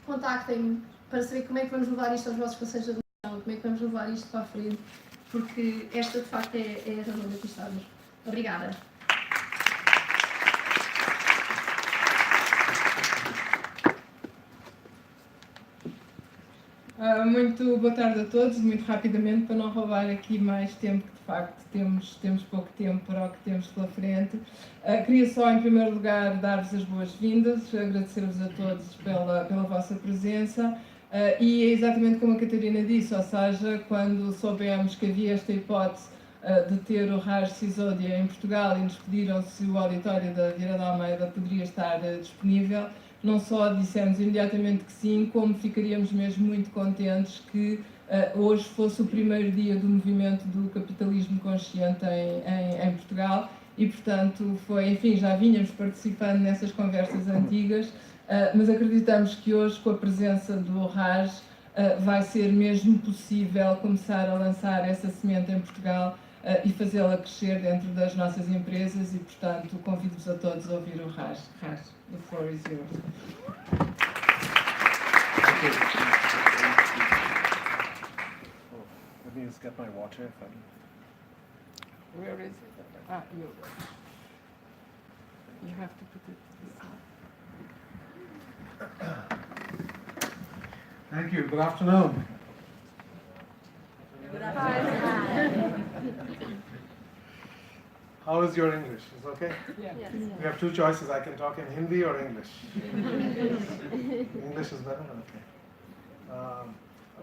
contactem-me para saber como é que vamos levar isto aos vossos conselhos de administração, como é que vamos levar isto para a frente, porque esta de facto é a razão de aqui estarmos. Obrigada. Muito boa tarde a todos, muito rapidamente, para não roubar aqui mais tempo, que de facto temos pouco tempo para o que temos pela frente. Queria só, em primeiro lugar, dar-vos as boas-vindas, agradecer-vos a todos pela vossa presença, e é exatamente como a Catarina disse, ou seja, quando soubemos que havia esta hipótese de ter o RAS Cisódia em Portugal e nos pediram se o auditório da Vieira da Almeida poderia estar disponível, não só dissemos imediatamente que sim, como ficaríamos mesmo muito contentes que hoje fosse o primeiro dia do movimento do capitalismo consciente em Portugal e, portanto, enfim, já vínhamos participando nessas conversas antigas, mas acreditamos que hoje, com a presença do RAS, vai ser mesmo possível começar a lançar essa semente em Portugal e fazê-la crescer dentro das nossas empresas e, portanto, convido-vos a todos a ouvir o RAS. The floor is yours. Let me just get my water. Where is it? You have to put it this way. Thank you. Good afternoon. Good afternoon. How is your English? Is it okay? Yeah. Yes. We have two choices. I can talk in Hindi or English. English is better? Okay.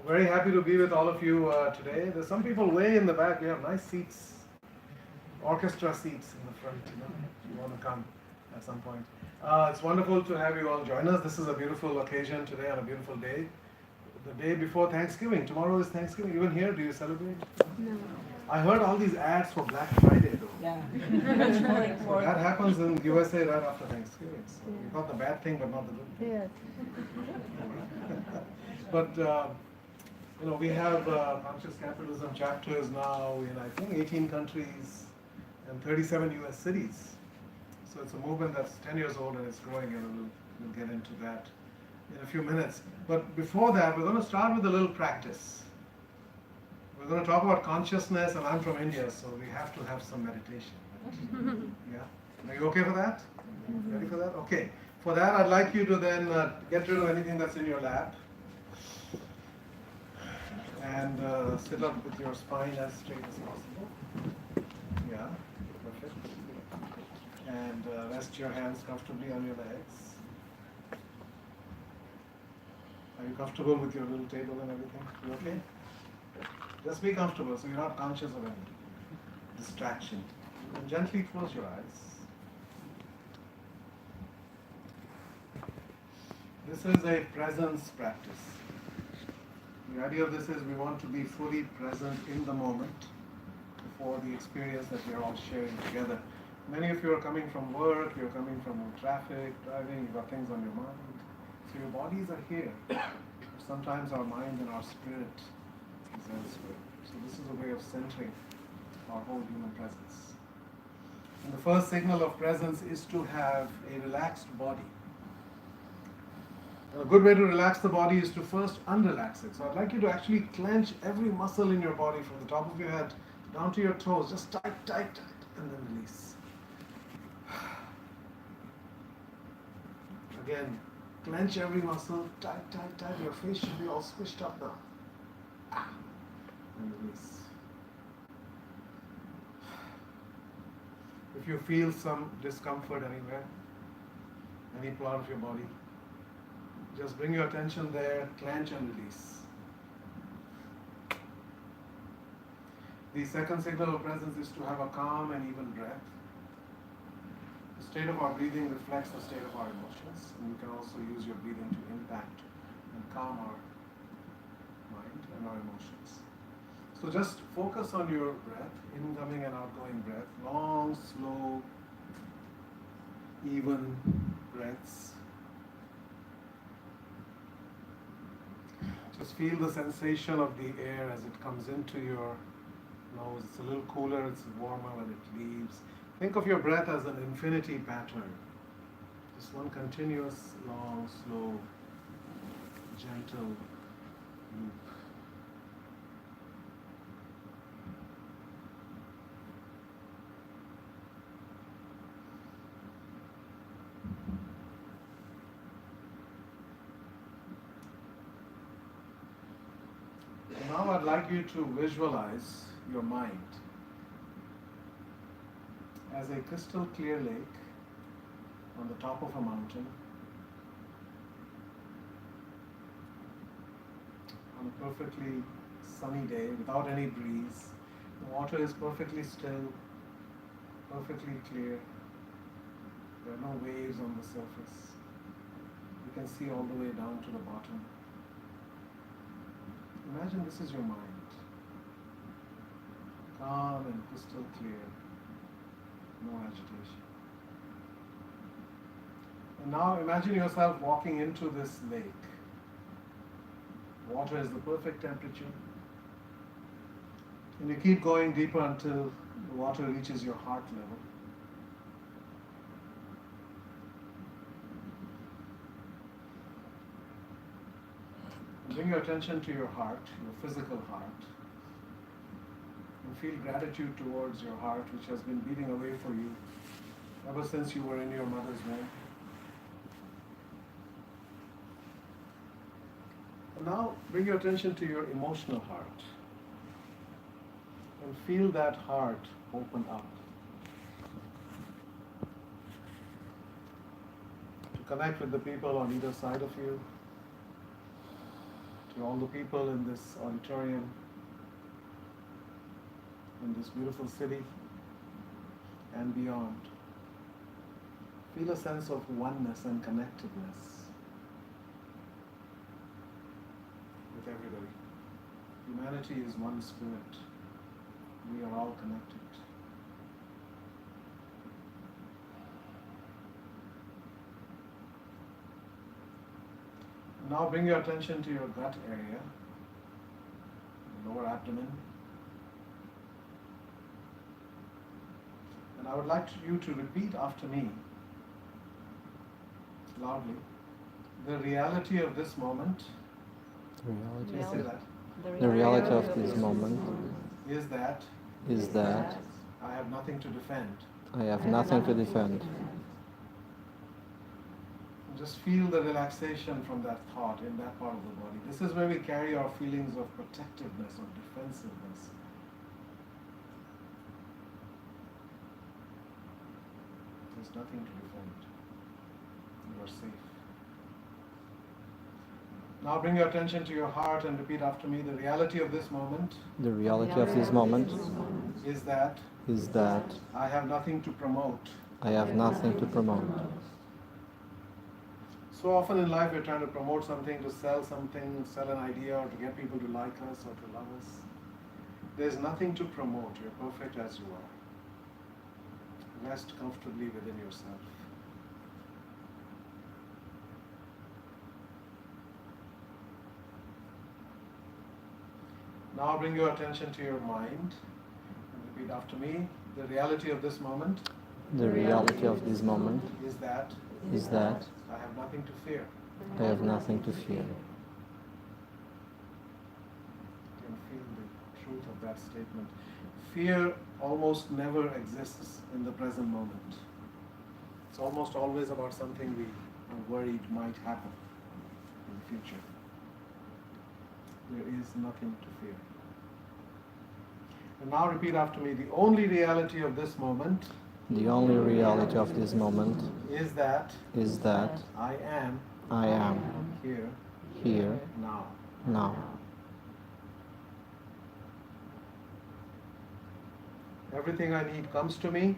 Very happy to be with all of you today. There's some people way in the back. We have nice seats, orchestra seats in the front, if you want to come at some point. It's wonderful to have you all join us. This is a beautiful occasion today on a beautiful day. The day before Thanksgiving. Tomorrow is Thanksgiving. Even here, do you celebrate? No. I heard all these ads for Black Friday though. Yeah. So that happens in USA right after Thanksgiving. So you got the bad thing, but not the good thing. Yes. But we have Conscious Capitalism chapters now in I think 18 countries and 37 US cities. So it's a movement that's 10 years old and it's growing, and we'll get into that in a few minutes. But before that, we're going to start with a little practice. We're going to talk about consciousness, and I'm from India, so we have to have some meditation. Yeah? Are you okay for that? Ready for that? Okay. For that, I'd like you to then get rid of anything that's in your lap. And sit up with your spine as straight as possible. Yeah, perfect. And rest your hands comfortably on your legs. Are you comfortable with your little table and everything? You okay? Just be comfortable so you're not conscious of any distraction. And gently close your eyes. This is a presence practice. The idea of this is we want to be fully present in the moment for the experience that we're all sharing together. Many of you are coming from work, you're coming from traffic, driving, you've got things on your mind. So your bodies are here. Sometimes our mind and our spirit is elsewhere. So this is a way of centering our whole human presence. And the first signal of presence is to have a relaxed body. A good way to relax the body is to first unrelax it. So I'd like you to actually clench every muscle in your body from the top of your head down to your toes. Just tight, tight, tight, and then release. Again, clench every muscle, tight, tight, tight. Your face should be all squished up now. And release. If you feel some discomfort anywhere, any part of your body, just bring your attention there, clench and release. The second signal of presence is to have a calm and even breath. The state of our breathing reflects the state of our emotions, and you can also use your breathing to impact and calm our mind and our emotions. So just focus on your breath, incoming and outgoing breath, long, slow, even breaths. Just feel the sensation of the air as it comes into your nose. It's a little cooler, it's warmer when it leaves. Think of your breath as an infinity pattern. Just one continuous, long, slow gentle loop. Now I'd like you to visualize your mind as a crystal clear lake on the top of a mountain on a perfectly sunny day without any breeze. The water is perfectly still, perfectly clear. There are no waves on the surface. You can see all the way down to the bottom. Imagine this is your mind, calm and crystal clear, no agitation. And now imagine yourself walking into this lake. Water is the perfect temperature, and you keep going deeper until the water reaches your heart level. Bring your attention to your heart, your physical heart, and feel gratitude towards your heart, which has been beating away for you ever since you were in your mother's womb. And now bring your attention to your emotional heart and feel that heart open up to connect with the people on either side of you, to all the people in this auditorium, in this beautiful city, and beyond. Feel a sense of oneness and connectedness with everybody. Humanity is one spirit. We are all connected. Now bring your attention to your gut area, the lower abdomen. And I would like you to repeat after me, loudly, the reality of this moment. The Say that. The reality of this moment Is that is that I have nothing to defend. I have nothing to defend. Just feel the relaxation from that thought in that part of the body. This is where we carry our feelings of protectiveness or defensiveness. There's nothing to defend. You are safe. Now bring your attention to your heart and repeat after me. The reality of this moment The reality of this moment is that is that I have nothing to promote. I have nothing to promote. So often in life we're trying to promote something, to sell something, sell an idea, or to get people to like us or to love us. There's nothing to promote. You're perfect as you are. Rest comfortably within yourself. Now bring your attention to your mind and repeat after me. The reality of this moment The reality of this moment is that I have nothing to fear. I have nothing to fear. You can feel the truth of that statement. Fear almost never exists in the present moment. It's almost always about something we are worried might happen in the future. There is nothing to fear. And now repeat after me. The only reality of this moment The only reality of this moment is that is that I am I am here now. now. Everything I need comes to me.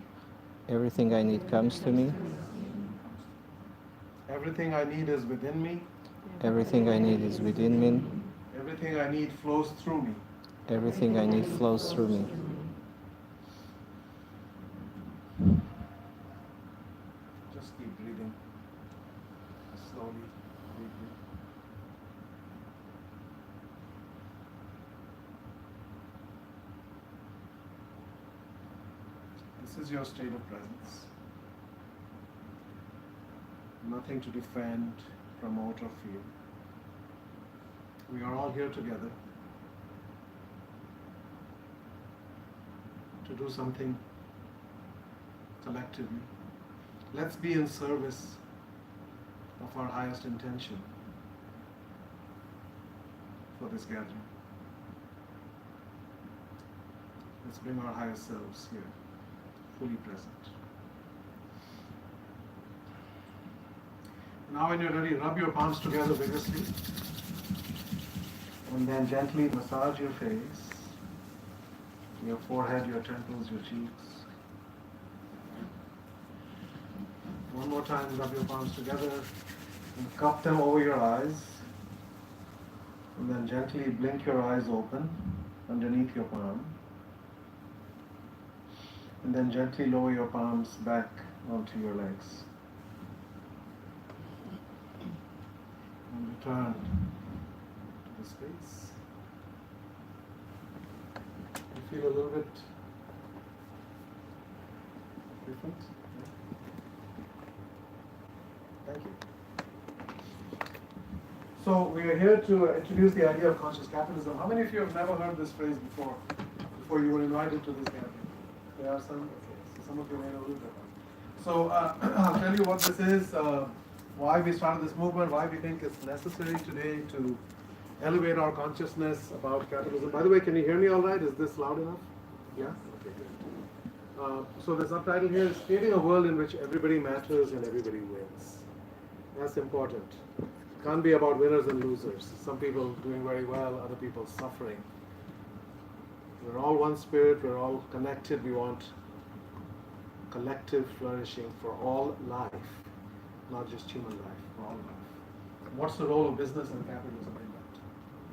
Everything I need comes to me. Everything I need is within me. Everything I need is within me. Everything I need flows through me. Everything I need flows through me. Just keep breathing slowly, deeply. This is your state of presence. Nothing to defend, promote, or fear. We are all here together to do something collectively. Let's be in service of our highest intention for this gathering. Let's bring our highest selves here, fully present. Now when you're ready, rub your palms together vigorously and then gently massage your face, your forehead, your temples, your cheeks. One more time, rub your palms together and cup them over your eyes. And then gently blink your eyes open underneath your palm. And then gently lower your palms back onto your legs. And return to the space. You feel a little bit different? Thank you. So we are here to introduce the idea of conscious capitalism. How many of you have never heard this phrase before you were invited to this gathering? There are some, okay, so some of you may know a little bit. So I'll tell you what this is, why we started this movement, why we think it's necessary today to elevate our consciousness about capitalism. By the way, can you hear me all right? Is this loud enough? Yeah? Okay, good. So the subtitle here is Creating a World in Which Everybody Matters and Everybody Wins. That's important. It can't be about winners and losers. Some people doing very well, other people suffering. We're all one spirit, we're all connected, we want collective flourishing for all life, not just human life, for all life. What's the role of business and capitalism in that?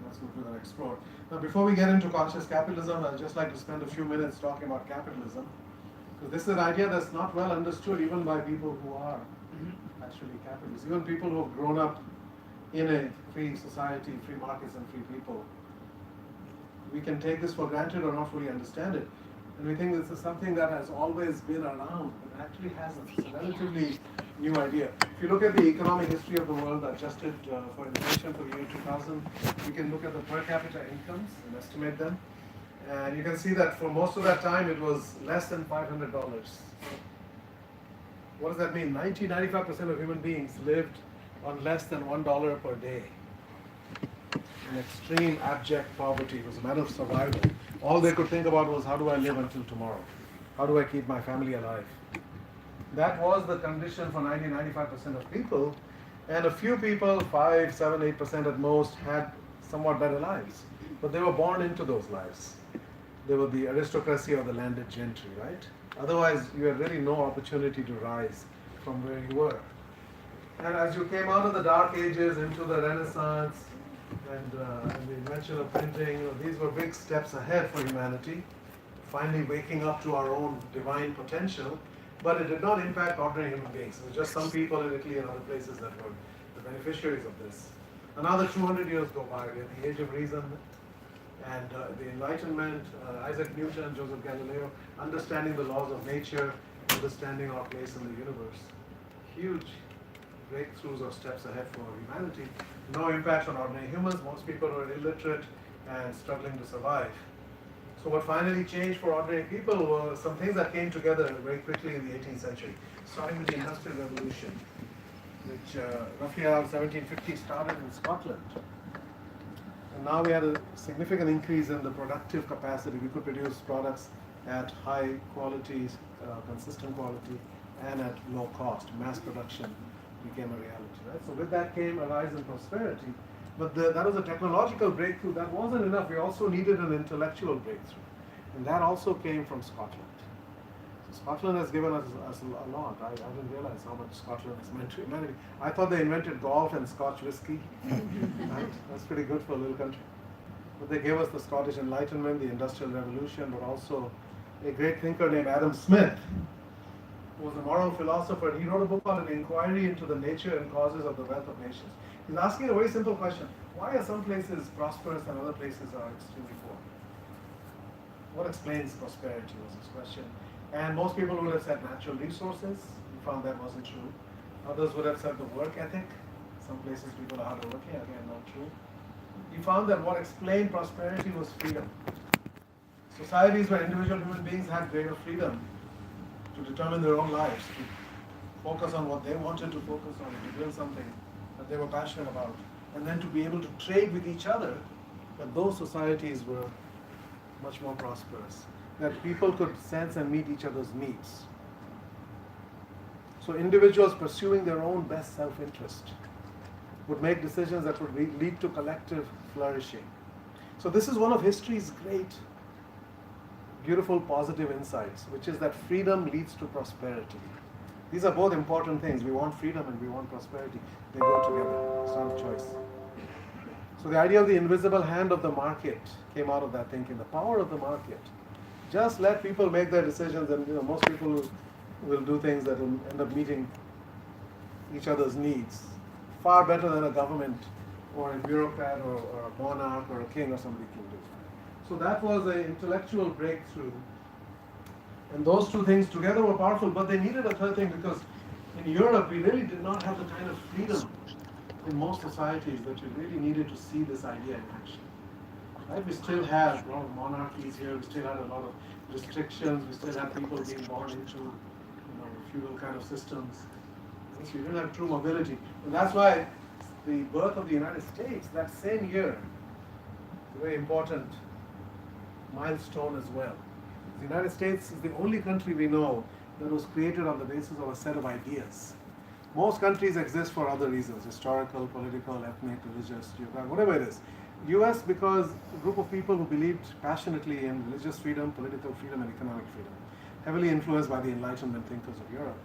That's what we're going to explore. Now before we get into conscious capitalism, I'd just like to spend a few minutes talking about capitalism. Because this is an idea that's not well understood even by people who are actually capitalists. Even people who have grown up in a free society, free markets and free people. We can take this for granted or not fully understand it. And we think this is something that has always been around, but actually hasn't. It's a relatively new idea. If you look at the economic history of the world adjusted for inflation for the year 2000, you can look at the per capita incomes and estimate them. And you can see that for most of that time it was less than $500. What does that mean? 95% of human beings lived on less than $1 per day. In extreme abject poverty. It was a matter of survival. All they could think about was, how do I live until tomorrow? How do I keep my family alive? That was the condition for 95% of people. And a few people, 5, 7, 8% at most, had somewhat better lives. But they were born into those lives. They were the aristocracy or the landed gentry, right? Otherwise, you had really no opportunity to rise from where you were. And as you came out of the Dark Ages into the Renaissance, and the invention of printing, these were big steps ahead for humanity, finally waking up to our own divine potential, but it did not impact ordinary human beings. It was just some people in Italy and other places that were the beneficiaries of this. Another 200 years go by. We had the Age of Reason and the Enlightenment, Isaac Newton, Joseph Galileo, understanding the laws of nature, understanding our place in the universe. Huge breakthroughs or steps ahead for humanity. No impact on ordinary humans. Most people were illiterate and struggling to survive. So what finally changed for ordinary people were some things that came together very quickly in the 18th century, starting with the Industrial Revolution, which roughly around 1750 started in Scotland. And now we had a significant increase in the productive capacity. We could produce products at high quality, consistent quality, and at low cost. Mass production became a reality, right? So with that came a rise in prosperity. But that was a technological breakthrough. That wasn't enough. We also needed an intellectual breakthrough. And that also came from Scotland. So Scotland has given us a lot. I didn't realize how much Scotland has meant to humanity. I thought they invented golf and Scotch whiskey. Right? That's pretty good for a little country. But they gave us the Scottish Enlightenment, the Industrial Revolution, but also a great thinker named Adam Smith, who was a moral philosopher. He wrote a book called An Inquiry into the Nature and Causes of the Wealth of Nations. He's asking a very simple question. Why are some places prosperous and other places are extremely poor? What explains prosperity was his question. And most people would have said natural resources. We found that wasn't true. Others would have said the work ethic. Some places people are hardworking, again, not true. he found that what explained prosperity was freedom. Societies where individual human beings had greater freedom to determine their own lives, to focus on what they wanted to focus on, to build something that they were passionate about, and then to be able to trade with each other, that those societies were much more prosperous, that people could sense and meet each other's needs. So individuals pursuing their own best self-interest would make decisions that would lead to collective flourishing. So this is one of history's great, beautiful, positive insights, which is that freedom leads to prosperity. These are both important things. We want freedom and we want prosperity. They go together. It's not a choice. So the idea of the invisible hand of the market came out of that thinking, the power of the market. Just let people make their decisions, and most people will do things that will end up meeting each other's needs far better than a government or a bureaucrat or a monarch or a king or somebody can do. So that was an intellectual breakthrough. And those two things together were powerful, but they needed a third thing, because in Europe we really did not have the kind of freedom in most societies that you really needed to see this idea in action. Right? We still had a lot of monarchies here, we still had a lot of restrictions, we still had people being born into feudal kind of systems. So you didn't have true mobility. And that's why the birth of the United States that same year is a very important milestone as well. The United States is the only country we know that was created on the basis of a set of ideas. Most countries exist for other reasons, historical, political, ethnic, religious, geographic, whatever it is. US, because a group of people who believed passionately in religious freedom, political freedom, and economic freedom, heavily influenced by the Enlightenment thinkers of Europe.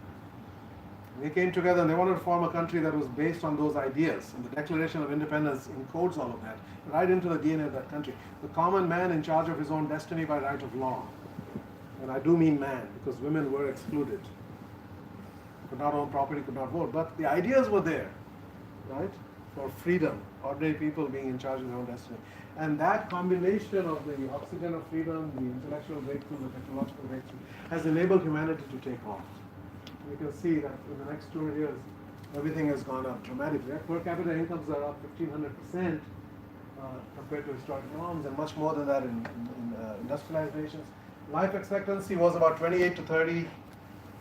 They came together and they wanted to form a country that was based on those ideas, and the Declaration of Independence encodes all of that, right into the DNA of that country. The common man in charge of his own destiny by right of law. And I do mean man, because women were excluded. Could not own property, could not vote, but the ideas were there, right? For freedom, ordinary people being in charge of their own destiny. And that combination of the oxygen of freedom, the intellectual breakthrough, the technological breakthrough, has enabled humanity to take off. You can see that in the next 200 years, everything has gone up dramatically. Per capita incomes are up 1,500% compared to historic norms, and much more than that in industrialized nations. Life expectancy was about 28 to 30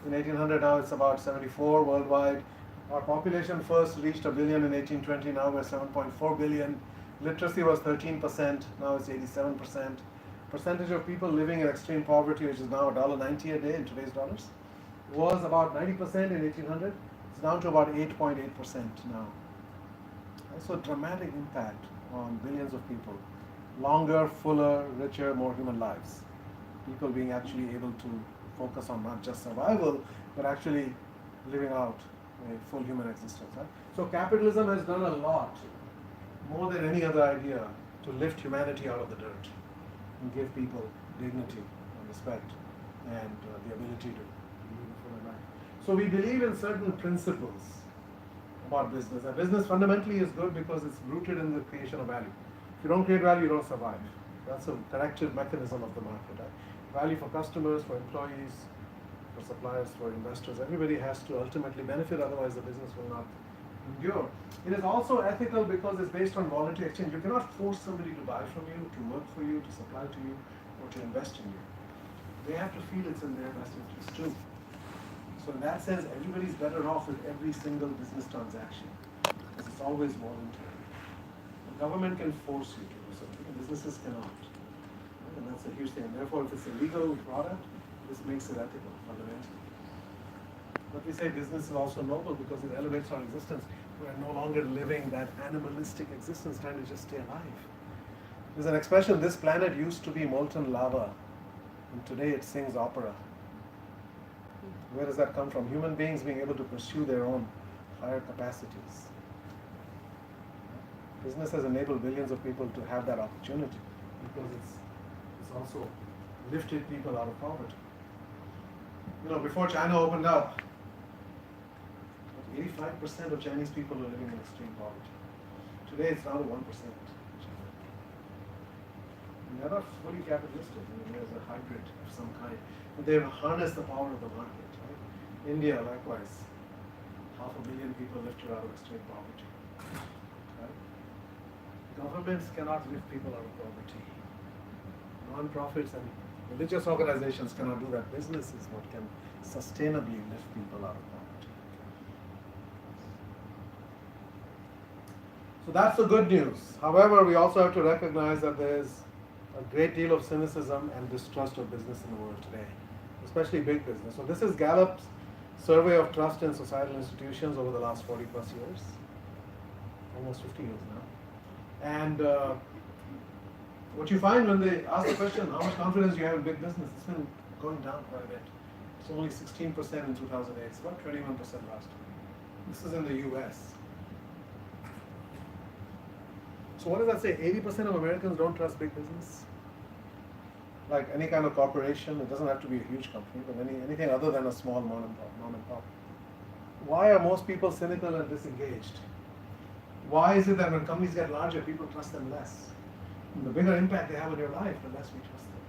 in 1800. Now it's about 74 worldwide. Our population first reached 1 billion in 1820. Now we're 7.4 billion. Literacy was 13%. Now it's 87%. Percentage of people living in extreme poverty, which is now $1.90 a day in today's dollars, was about 90% in 1800. It's down to about 8.8% now. So dramatic impact on billions of people. Longer, fuller, richer, more human lives. People being actually able to focus on not just survival, but actually living out a full human existence. Right? So capitalism has done a lot, more than any other idea, to lift humanity out of the dirt and give people dignity and respect and the ability to live a fuller life. So we believe in certain principles about business. And business fundamentally is good because it's rooted in the creation of value. If you don't create value, you don't survive. That's a corrective mechanism of the market. Right? Value for customers, for employees, for suppliers, for investors. Everybody has to ultimately benefit, otherwise the business will not endure. It is also ethical because it's based on voluntary exchange. You cannot force somebody to buy from you, to work for you, to supply to you, or to invest in you. They have to feel it's in their best interest too. So in that sense, everybody's better off with every single business transaction, because it's always voluntary. The government can force you to do something, and businesses cannot. And that's a huge thing. And therefore, if it's a legal product, this makes it ethical, fundamentally. But we say business is also noble because it elevates our existence. We're no longer living that animalistic existence, trying to just stay alive. There's an expression, this planet used to be molten lava, and today it sings opera. Where does that come from? Human beings being able to pursue their own higher capacities. Business has enabled billions of people to have that opportunity because it's also lifted people out of poverty. Before China opened up, 85% of Chinese people are living in extreme poverty. Today it's down to 1%. And they're not fully capitalistic. There's a hybrid of some kind. But they've harnessed the power of the market. Right? India, likewise, 500 million people lifted out of extreme poverty. Right? Governments cannot lift people out of poverty. Non-profits and religious organizations cannot do that. Business is what can sustainably lift people out of poverty. So that's the good news. However, we also have to recognize that there's a great deal of cynicism and distrust of business in the world today, especially big business. So this is Gallup's survey of trust in societal institutions over the last 40 plus years, almost 50 years now. And what you find when they ask the question, how much confidence do you have in big business, it's been going down quite a bit. It's only 16% in 2008, it's about 21% last year. This is in the US. So what does that say? 80% of Americans don't trust big business? Like any kind of corporation, it doesn't have to be a huge company, but anything other than a small mom and pop. Why are most people cynical and disengaged? Why is it that when companies get larger, people trust them less? And the bigger impact they have on your life, the less we trust them.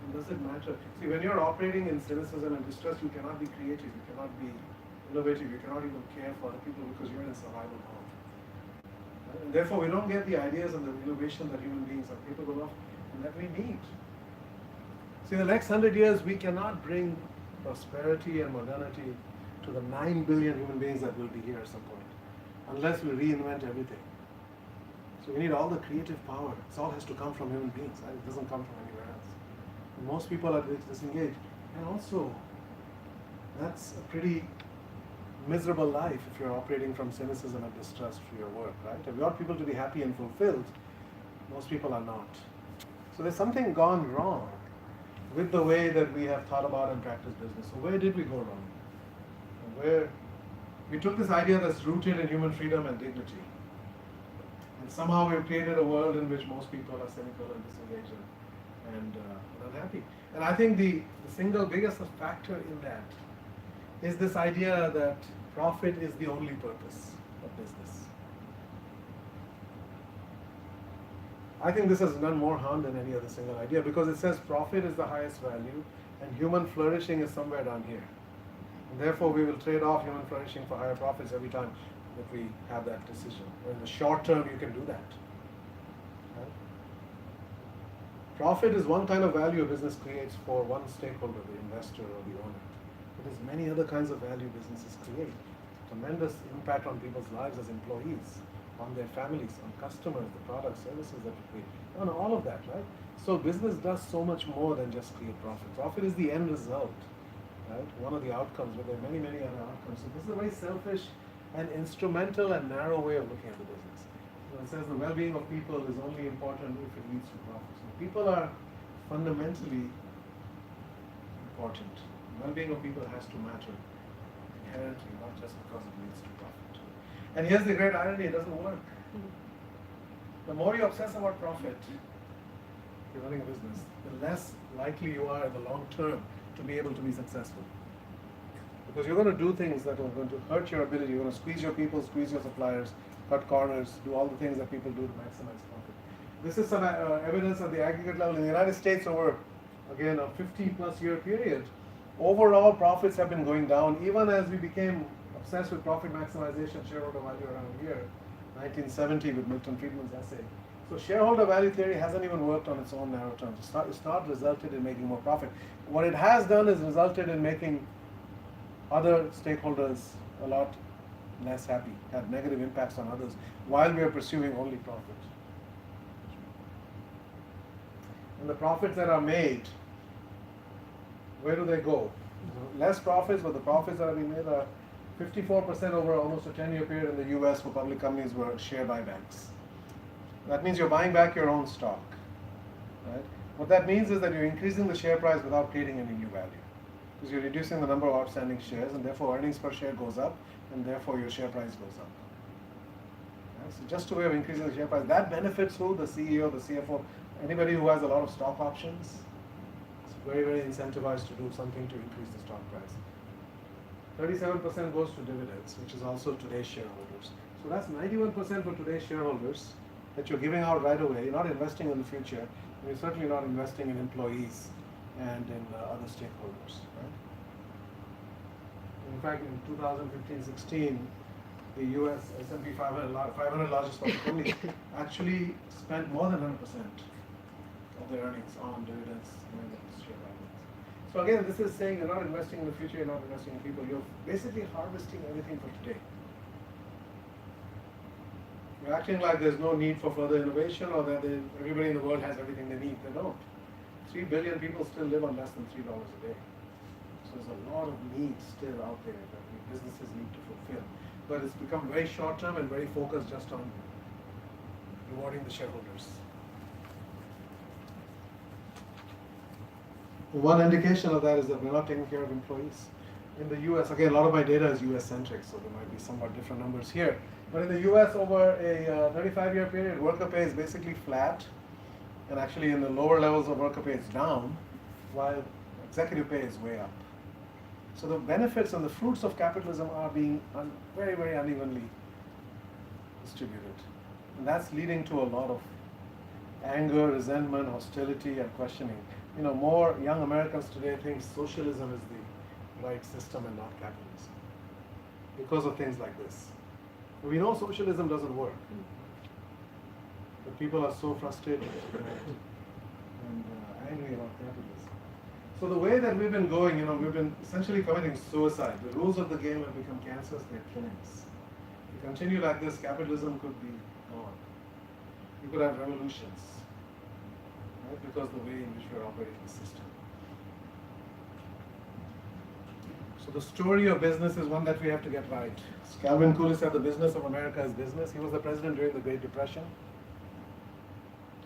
And does it matter? See, when you're operating in cynicism and distrust, you cannot be creative, you cannot be innovative, you cannot even care for other people because you're in survival mode. And therefore, we don't get the ideas and the innovation that human beings are capable of and that we need. See, in the next 100 years, we cannot bring prosperity and modernity to the 9 billion human beings that will be here at some point, unless we reinvent everything. So we need all the creative power. It all has to come from human beings. Right? It doesn't come from anywhere else. And most people are disengaged. And also, that's a pretty miserable life if you're operating from cynicism and distrust for your work, right? If you want people to be happy and fulfilled, most people are not. So there's something gone wrong with the way that we have thought about and practiced business. So where did we go wrong? Where we took this idea that's rooted in human freedom and dignity, and somehow we've created a world in which most people are cynical and disengaged and unhappy. And I think the single biggest factor in that is this idea that profit is the only purpose of business. I think this has done more harm than any other single idea because it says profit is the highest value and human flourishing is somewhere down here. And therefore, we will trade off human flourishing for higher profits every time that we have that decision. In the short term, you can do that. Right? Profit is one kind of value a business creates for one stakeholder, the investor or the owner. But there's many other kinds of value businesses create. Tremendous impact on people's lives as employees, on their families, on customers, the products, services that we create, on all of that, right? So business does so much more than just create profit. Profit is the end result, right? One of the outcomes, but there are many, many other outcomes. So this is a very selfish and instrumental and narrow way of looking at the business. So it says the well-being of people is only important if it leads to profit. So people are fundamentally important. Well-being of people has to matter inherently, not just because it leads to profit. And here's the great irony, it doesn't work. The more you obsess about profit, if you're running a business, the less likely you are in the long term to be able to be successful. Because you're going to do things that are going to hurt your ability. You're going to squeeze your people, squeeze your suppliers, cut corners, do all the things that people do to maximize profit. This is some evidence at the aggregate level. In the United States over, again, a 50-plus year period, overall profits have been going down, even as we became obsessed with profit maximization, shareholder value around here, 1970 with Milton Friedman's essay. So shareholder value theory hasn't even worked on its own narrow terms. It's not resulted in making more profit. What it has done is resulted in making other stakeholders a lot less happy, have negative impacts on others, while we are pursuing only profit. And the profits that are made, where do they go? Less profits, but the profits that are being made are 54% over almost a 10-year period in the US for public companies were share buybacks. That means you're buying back your own stock. Right? What that means is that you're increasing the share price without creating any new value. Because you're reducing the number of outstanding shares, and therefore earnings per share goes up, and therefore your share price goes up. Right? So just a way of increasing the share price. That benefits who? The CEO, the CFO, anybody who has a lot of stock options. It's very, very incentivized to do something to increase the stock price. 37% goes to dividends, which is also today's shareholders. So that's 91% for today's shareholders that you're giving out right away. You're not investing in the future, and you're certainly not investing in employees and in other stakeholders. Right? In fact, in 2015-16, the US S&P 500 largest public companies actually spent more than 100% of their earnings on dividends and share buybacks. So again, this is saying you're not investing in the future, you're not investing in people, you're basically harvesting everything for today. You're acting like there's no need for further innovation or that everybody in the world has everything they need. They don't. 3 billion people still live on less than $3 a day. So there's a lot of needs still out there that businesses need to fulfill. But it's become very short term and very focused just on rewarding the shareholders. One indication of that is that we're not taking care of employees. In the US, again, a lot of my data is US centric, so there might be somewhat different numbers here. But in the US, over a 35-year period, worker pay is basically flat, and actually in the lower levels of worker pay it's down, while executive pay is way up. So the benefits and the fruits of capitalism are being very, very unevenly distributed. And that's leading to a lot of anger, resentment, hostility, and questioning. You know, more young Americans today think socialism is the right system and not capitalism because of things like this. We know socialism doesn't work, but people are so frustrated and angry about capitalism. So the way that we've been going, you know, we've been essentially committing suicide. The rules of the game have become cancers, they're killing us. If we continue like this, capitalism could be gone. We could have revolutions, right? Because the way in which we're operating the system. So the story of business is one that we have to get right. Calvin Coolidge said the business of America is business. He was the president during the Great Depression,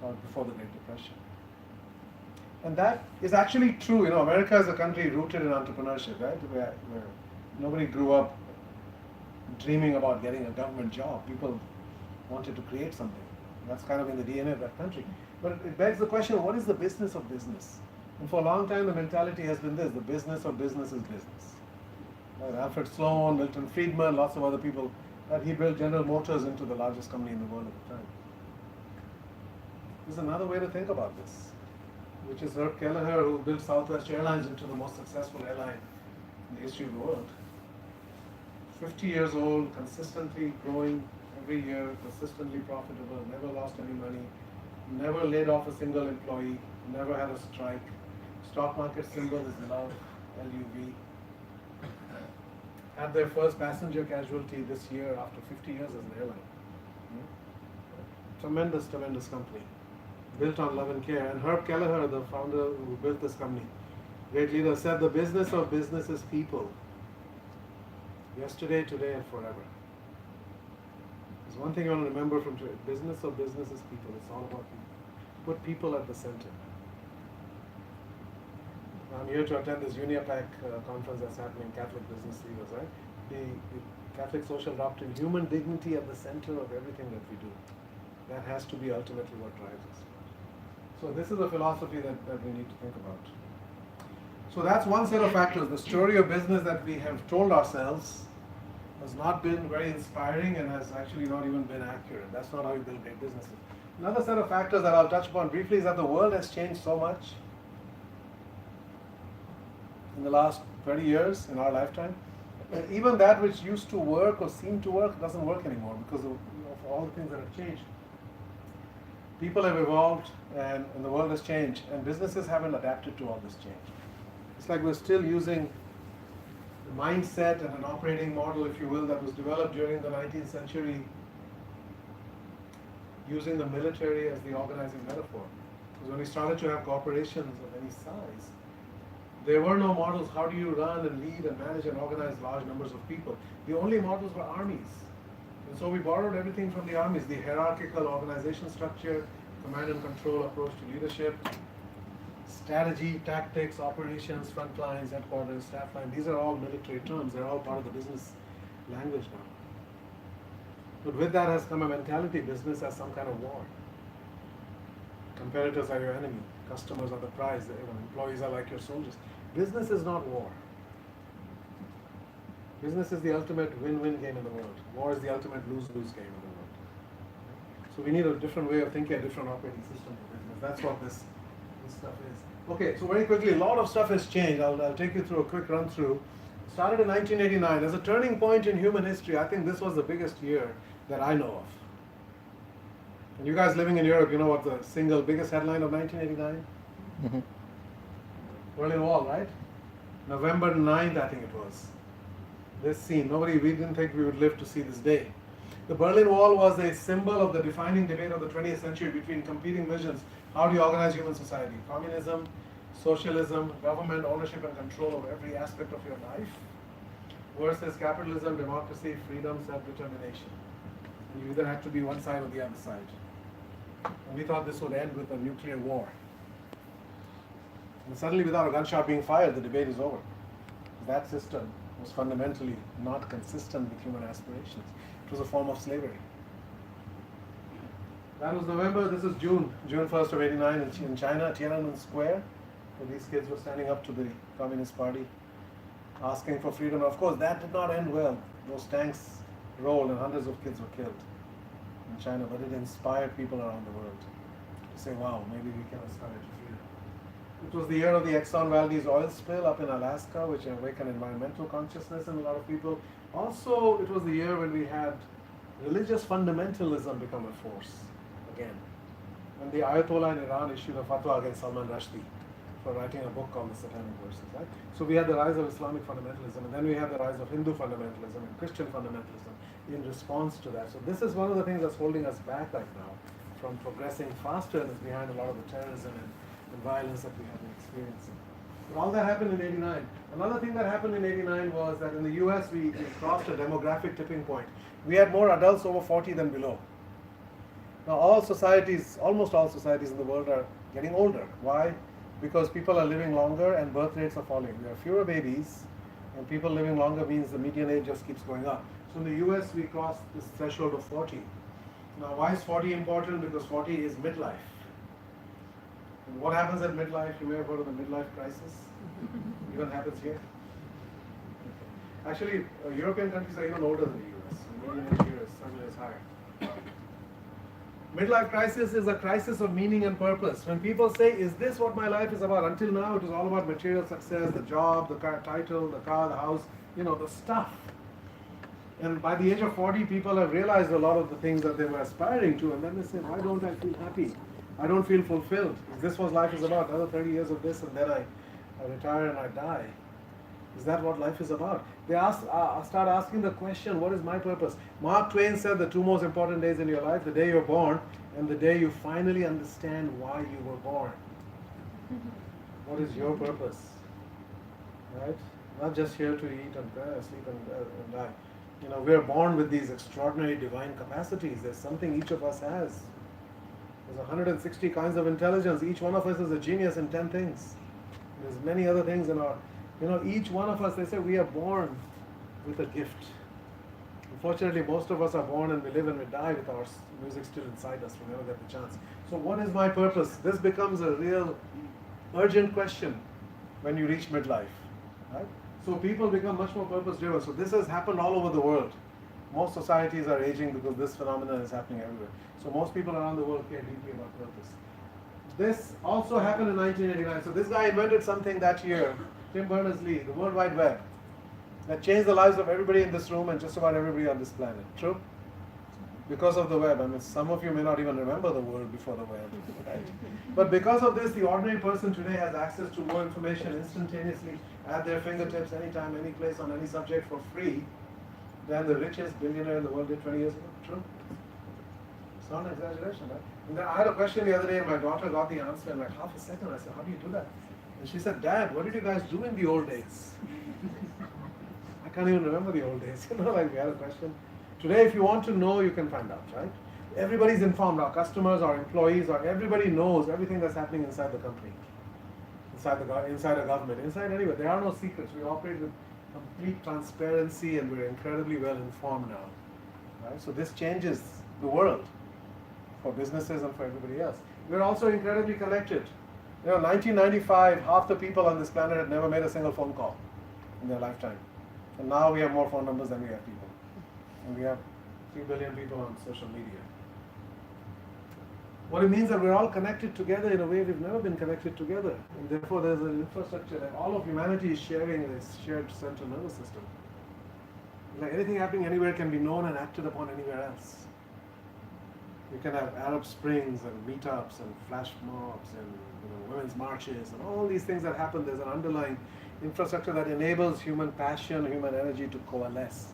or before the Great Depression. And that is actually true. You know, America is a country rooted in entrepreneurship, right? Where nobody grew up dreaming about getting a government job. People wanted to create something. That's kind of in the DNA of that country. But it begs the question, what is the business of business? And for a long time, the mentality has been this: the business of business is business. Right? Alfred Sloan, Milton Friedman, lots of other people, that he built General Motors into the largest company in the world at the time. There's another way to think about this, which is Herb Kelleher, who built Southwest Airlines into the most successful airline in the history of the world. 50 years old, consistently growing every year, consistently profitable, never lost any money, never laid off a single employee, never had a strike. Stock market symbol is love, LUV. Had their first passenger casualty this year after 50 years as an airline. Tremendous, tremendous company. Built on love and care. And Herb Kelleher, the founder who built this company, great leader, said the business of business is people. Yesterday, today, and forever. There's one thing you want to remember from today. Business of business is people. It's all about people. Put people at the center. I'm here to attend this UniAPAC conference that's happening, Catholic Business Leaders, right? The Catholic social doctrine, human dignity at the center of everything that we do. That has to be ultimately what drives us. So this is a philosophy that we need to think about. So that's one set of factors. The story of business that we have told ourselves has not been very inspiring and has actually not even been accurate. That's not how you build great businesses. Another set of factors that I'll touch upon briefly is that the world has changed so much in the last 20 years in our lifetime. And even that which used to work or seemed to work doesn't work anymore because of all the things that have changed. People have evolved and the world has changed, and businesses haven't adapted to all this change. It's like we're still using the mindset and an operating model, if you will, that was developed during the 19th century, using the military as the organizing metaphor. Because when we started to have corporations of any size, there were no models. How do you run and lead and manage and organize large numbers of people? The only models were armies. And so we borrowed everything from the armies, the hierarchical organization structure, command and control approach to leadership, strategy, tactics, operations, front lines, headquarters, staff line. These are all military terms. They're all part of the business language now. But with that has come a mentality, business as some kind of war. Competitors are your enemy. Customers are the prize. Employees are like your soldiers. Business is not war. Business is the ultimate win-win game in the world. War is the ultimate lose-lose game in the world. So we need a different way of thinking, a different operating system for business. That's what this stuff is. Okay, so very quickly, a lot of stuff has changed. I'll take you through a quick run-through. Started in 1989. As a turning point in human history, I think this was the biggest year that I know of. And you guys living in Europe, you know what the single biggest headline of 1989? Mhm. Berlin Wall, right? November 9th, I think it was. This scene, we didn't think we would live to see this day. The Berlin Wall was a symbol of the defining debate of the 20th century between competing visions. How do you organize human society? Communism, socialism, government ownership and control of every aspect of your life, versus capitalism, democracy, freedom, self-determination. And you either had to be one side or the other side. And we thought this would end with a nuclear war. And suddenly, without a gunshot being fired, the debate is over. That system was fundamentally not consistent with human aspirations. It was a form of slavery. That was November. This is June 1st of 89 in China, Tiananmen Square, where these kids were standing up to the Communist Party, asking for freedom. Of course, that did not end well. Those tanks rolled and hundreds of kids were killed in China, but it inspired people around the world to say, wow, maybe we can aspire to freedom. It was the year of the Exxon Valdez oil spill up in Alaska, which awakened environmental consciousness in a lot of people. Also, it was the year when we had religious fundamentalism become a force again. When the Ayatollah in Iran issued a fatwa against Salman Rushdie for writing a book called the Satanic Verses, right? So we had the rise of Islamic fundamentalism, and then we had the rise of Hindu fundamentalism and Christian fundamentalism in response to that. So this is one of the things that's holding us back right now from progressing faster and is behind a lot of the terrorism and violence that we have been experiencing. But all that happened in 89. Another thing that happened in 89 was that in the US we crossed a demographic tipping point. We had more adults over 40 than below. Now almost all societies in the world are getting older. Why? Because people are living longer and birth rates are falling. There are fewer babies, and people living longer means the median age just keeps going up. So in the US we crossed this threshold of 40. Now why is 40 important? Because 40 is midlife. And what happens at midlife? You may have heard of the midlife crisis. Even happens here. Actually, European countries are even older than the US. The median age here is 7 years higher. Midlife crisis is a crisis of meaning and purpose. When people say, is this what my life is about? Until now, it was all about material success, the job, the title, the car, the house, the stuff. And by the age of 40, people have realized a lot of the things that they were aspiring to, and then they say, why don't I feel happy? I don't feel fulfilled. Is this what life is about? Another 30 years of this, and then I retire and I die. Is that what life is about? They start asking the question, what is my purpose? Mark Twain said the two most important days in your life, the day you're born and the day you finally understand why you were born. What is your purpose? Right? Not just here to eat and sleep and die. We're born with these extraordinary divine capacities. There's something each of us has. There's 160 kinds of intelligence. Each one of us is a genius in 10 things. There's many other things in our, each one of us, they say we are born with a gift. Unfortunately, most of us are born and we live and we die with our music still inside us. We never get the chance. So what is my purpose? This becomes a real urgent question when you reach midlife. Right? So people become much more purpose-driven. So this has happened all over the world. Most societies are aging because this phenomenon is happening everywhere. So most people around the world care deeply about purpose. This also happened in 1989. So this guy invented something that year, Tim Berners-Lee, the World Wide Web, that changed the lives of everybody in this room and just about everybody on this planet. True? Because of the web. Some of you may not even remember the world before the web. Right? But because of this, the ordinary person today has access to more information instantaneously at their fingertips, anytime, any place, on any subject for free than the richest billionaire in the world did 20 years ago. True? It's not an exaggeration, right? And then I had a question the other day, and my daughter got the answer in like half a second. I said, how do you do that? And she said, Dad, what did you guys do in the old days? I can't even remember the old days. Like we had a question. Today, if you want to know, you can find out, right? Everybody's informed. Our customers, our employees, everybody knows everything that's happening inside the company, inside a government, inside anywhere. There are no secrets. We operate with complete transparency, and we're incredibly well informed now, right? So this changes the world for businesses and for everybody else. We're also incredibly connected. 1995, half the people on this planet had never made a single phone call in their lifetime, and now we have more phone numbers than we have people. And we have 3 billion people on social media. What it means is that we're all connected together in a way we've never been connected together. And therefore there's an infrastructure that all of humanity is sharing this shared central nervous system. Like anything happening anywhere can be known and acted upon anywhere else. You can have Arab Springs and meetups and flash mobs and women's marches and all these things that happen. There's an underlying infrastructure that enables human passion, human energy to coalesce.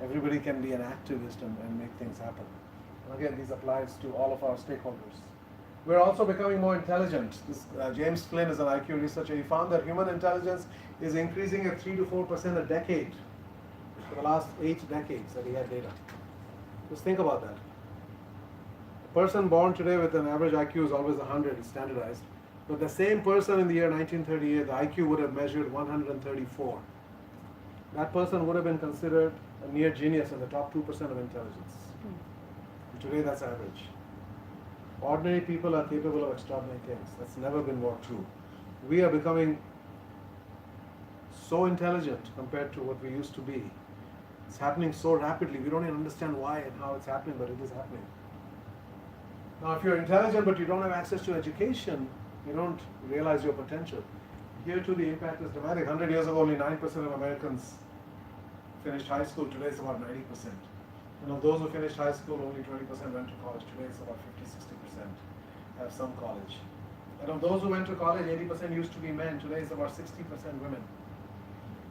Everybody can be an activist and make things happen. And again, this applies to all of our stakeholders. We're also becoming more intelligent. James Flynn is an IQ researcher. He found that human intelligence is increasing at 3 to 4% a decade for the last 8 decades that he had data. Just think about that. A person born today with an average IQ is always 100, it's standardized. But the same person in the year 1938, the IQ would have measured 134. That person would have been considered a near genius in the top 2% of intelligence. And today that's average. Ordinary people are capable of extraordinary things. That's never been more true. We are becoming so intelligent compared to what we used to be. It's happening so rapidly, we don't even understand why and how it's happening, but it is happening. Now, if you're intelligent but you don't have access to education, you don't realize your potential. Here too, the impact is dramatic. 100 years ago, only 9% of Americans finished high school. Today, it's about 90%. And of those who finished high school, only 20% went to college. Today, it's about 50-60% have some college. And of those who went to college, 80% used to be men. Today, it's about 60% women.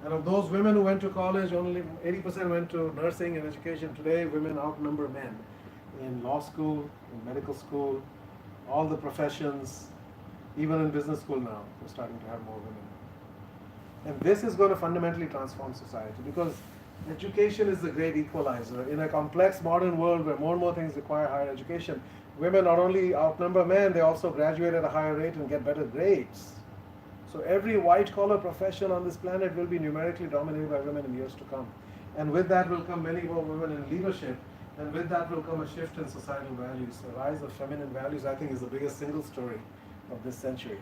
And of those women who went to college, only 80% went to nursing and education. Today, women outnumber men in law school, in medical school, all the professions, even in business school now, we're starting to have more women. And this is going to fundamentally transform society because education is the great equalizer. In a complex modern world where more and more things require higher education, women not only outnumber men, they also graduate at a higher rate and get better grades. So every white-collar profession on this planet will be numerically dominated by women in years to come. And with that will come many more women in leadership, and with that will come a shift in societal values. The rise of feminine values, I think, is the biggest single story of this century.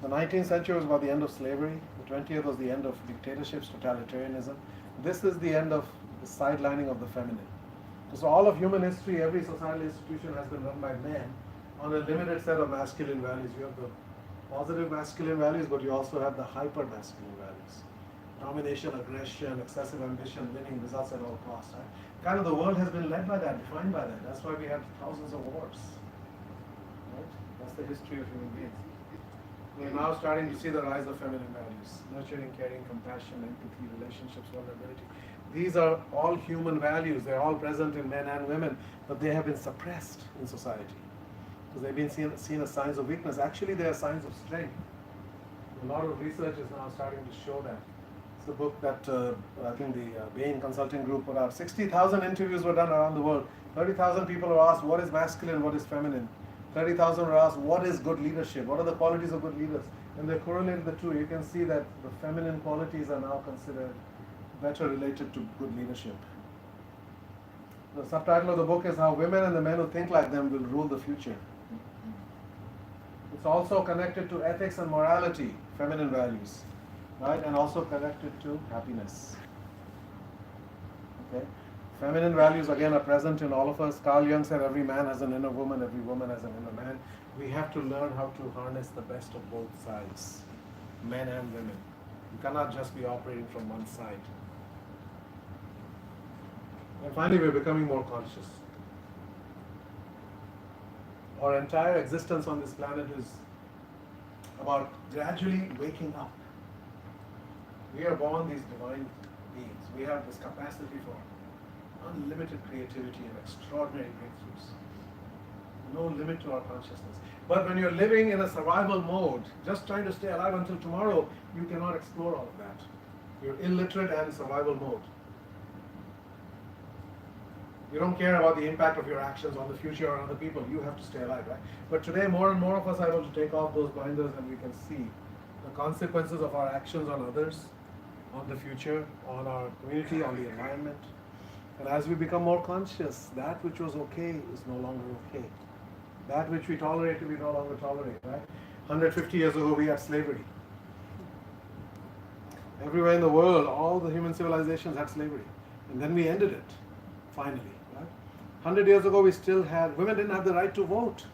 The 19th century was about the end of slavery. The 20th was the end of dictatorships, totalitarianism. This is the end of the sidelining of the feminine. So all of human history, every societal institution has been run by men on a limited set of masculine values. You have the positive masculine values, but you also have the hyper masculine values. Domination, aggression, excessive ambition, winning results at all costs. Right? Kind of the world has been led by that, defined by that. That's why we have thousands of wars. Right? That's the history of human beings. We're now starting to see the rise of feminine values. Nurturing, caring, compassion, empathy, relationships, vulnerability. These are all human values. They're all present in men and women, but they have been suppressed in society because they've been seen as signs of weakness. Actually, they are signs of strength. A lot of research is now starting to show that. It's the book that I think the Bain Consulting Group put out. 60,000 interviews were done around the world. 30,000 people were asked what is masculine, what is feminine. 30,000 were asked what is good leadership, what are the qualities of good leaders. And they correlated the two. You can see that the feminine qualities are now considered better related to good leadership. The subtitle of the book is How Women and the Men Who Think Like Them Will Rule the Future. It's also connected to ethics and morality, feminine values, right? And also connected to happiness. Okay? Feminine values again are present in all of us. Carl Jung said every man has an inner woman, every woman has an inner man. We have to learn how to harness the best of both sides, men and women. You cannot just be operating from one side. And finally, we're becoming more conscious. Our entire existence on this planet is about gradually waking up. We are born these divine beings. We have this capacity for unlimited creativity and extraordinary breakthroughs. No limit to our consciousness. But when you're living in a survival mode, just trying to stay alive until tomorrow, you cannot explore all of that. You're illiterate and in survival mode. You don't care about the impact of your actions on the future or on other people. You have to stay alive, right? But today, more and more of us are able to take off those blinders and we can see the consequences of our actions on others, on the future, on our community, on the environment. And as we become more conscious, that which was okay is no longer okay. That which we tolerated, we no longer tolerate, right? 150 years ago, we had slavery. Everywhere in the world, all the human civilizations had slavery. And then we ended it, finally, right? 100 years ago, we still had, women didn't have the right to vote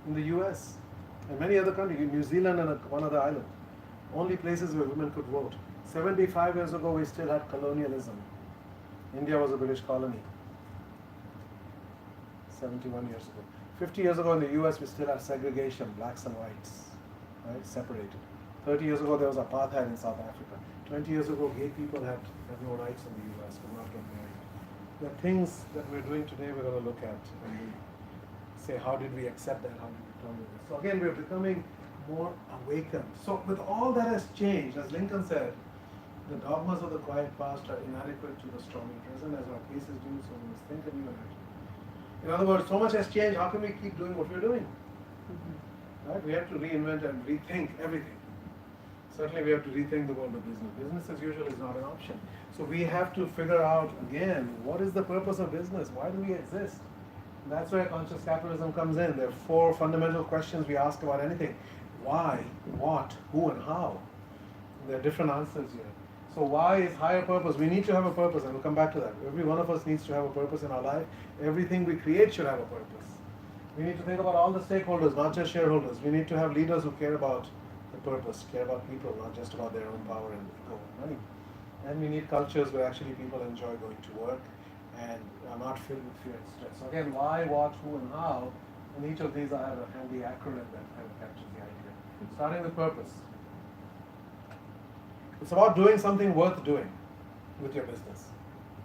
in the US and many other countries, in New Zealand and one other island. Only places where women could vote. 75 years ago, we still had colonialism. India was a British colony. 71 years ago. 50 years ago in the US, we still had segregation, blacks and whites, right, separated. 30 years ago, there was apartheid in South Africa. 20 years ago, gay people had no rights in the US, could not get married. The things that we're doing today, we're going to look at and we say, how did we accept that? How did we tolerate this? So again, we're becoming more awakened. So with all that has changed, as Lincoln said, the dogmas of the quiet past are inadequate to the stormy present, as our cases do, so we must think anew and act. In other words, so much has changed, how can we keep doing what we're doing? Right? We have to reinvent and rethink everything. Certainly we have to rethink the world of business. Business as usual is not an option. So we have to figure out, again, what is the purpose of business? Why do we exist? And that's where conscious capitalism comes in. There are 4 fundamental questions we ask about anything. Why, what, who, and how? And there are different answers here. So why is higher purpose? We need to have a purpose, and we'll come back to that. Every one of us needs to have a purpose in our life. Everything we create should have a purpose. We need to think about all the stakeholders, not just shareholders. We need to have leaders who care about the purpose, care about people, not just about their own power and ego and money. And we need cultures where actually people enjoy going to work and are not filled with fear and stress. So again, why, what, who, and how. And each of these I have a handy acronym that kind of captures the idea. Starting with purpose. It's about doing something worth doing with your business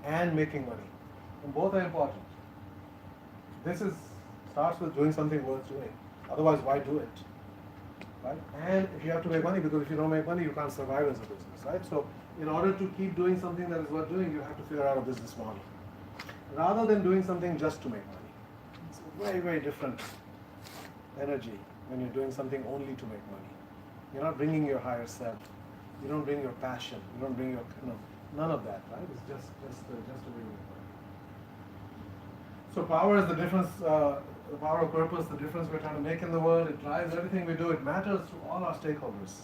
and making money. And both are important. This starts with doing something worth doing. Otherwise, why do it? Right? And if you have to make money, because if you don't make money, you can't survive as a business, right? So in order to keep doing something that is worth doing, you have to figure out a business model. Rather than doing something just to make money. It's a very, very different energy when you're doing something only to make money. You're not bringing your higher self. You don't bring your passion. You don't bring your, none of that, right? It's just a way to make money. So power is the difference, the power of purpose, the difference we're trying to make in the world. It drives everything we do. It matters to all our stakeholders.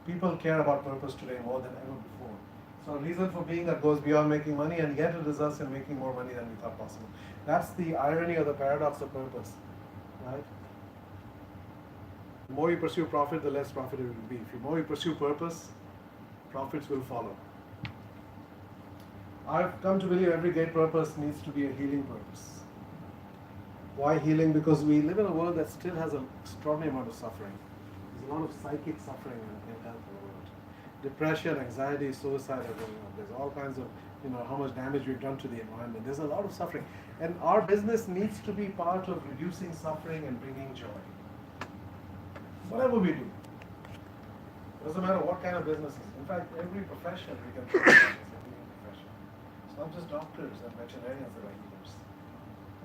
People care about purpose today more than ever before. So a reason for being that goes beyond making money, and yet it results in making more money than we thought possible. That's the irony or the paradox of purpose, right? The more you pursue profit, the less profit it will be. If the more you pursue purpose, profits will follow. I've come to believe every great purpose needs to be a healing purpose. Why healing? Because we live in a world that still has an extraordinary amount of suffering. There's a lot of psychic suffering in health in the world. Depression, anxiety, suicide are going on. There's all kinds of, how much damage we've done to the environment. There's a lot of suffering. And our business needs to be part of reducing suffering and bringing joy. Whatever we do. Doesn't matter what kind of business it is. In fact, every profession we can think of is a healing profession. It's not just doctors and veterinarians that are healers.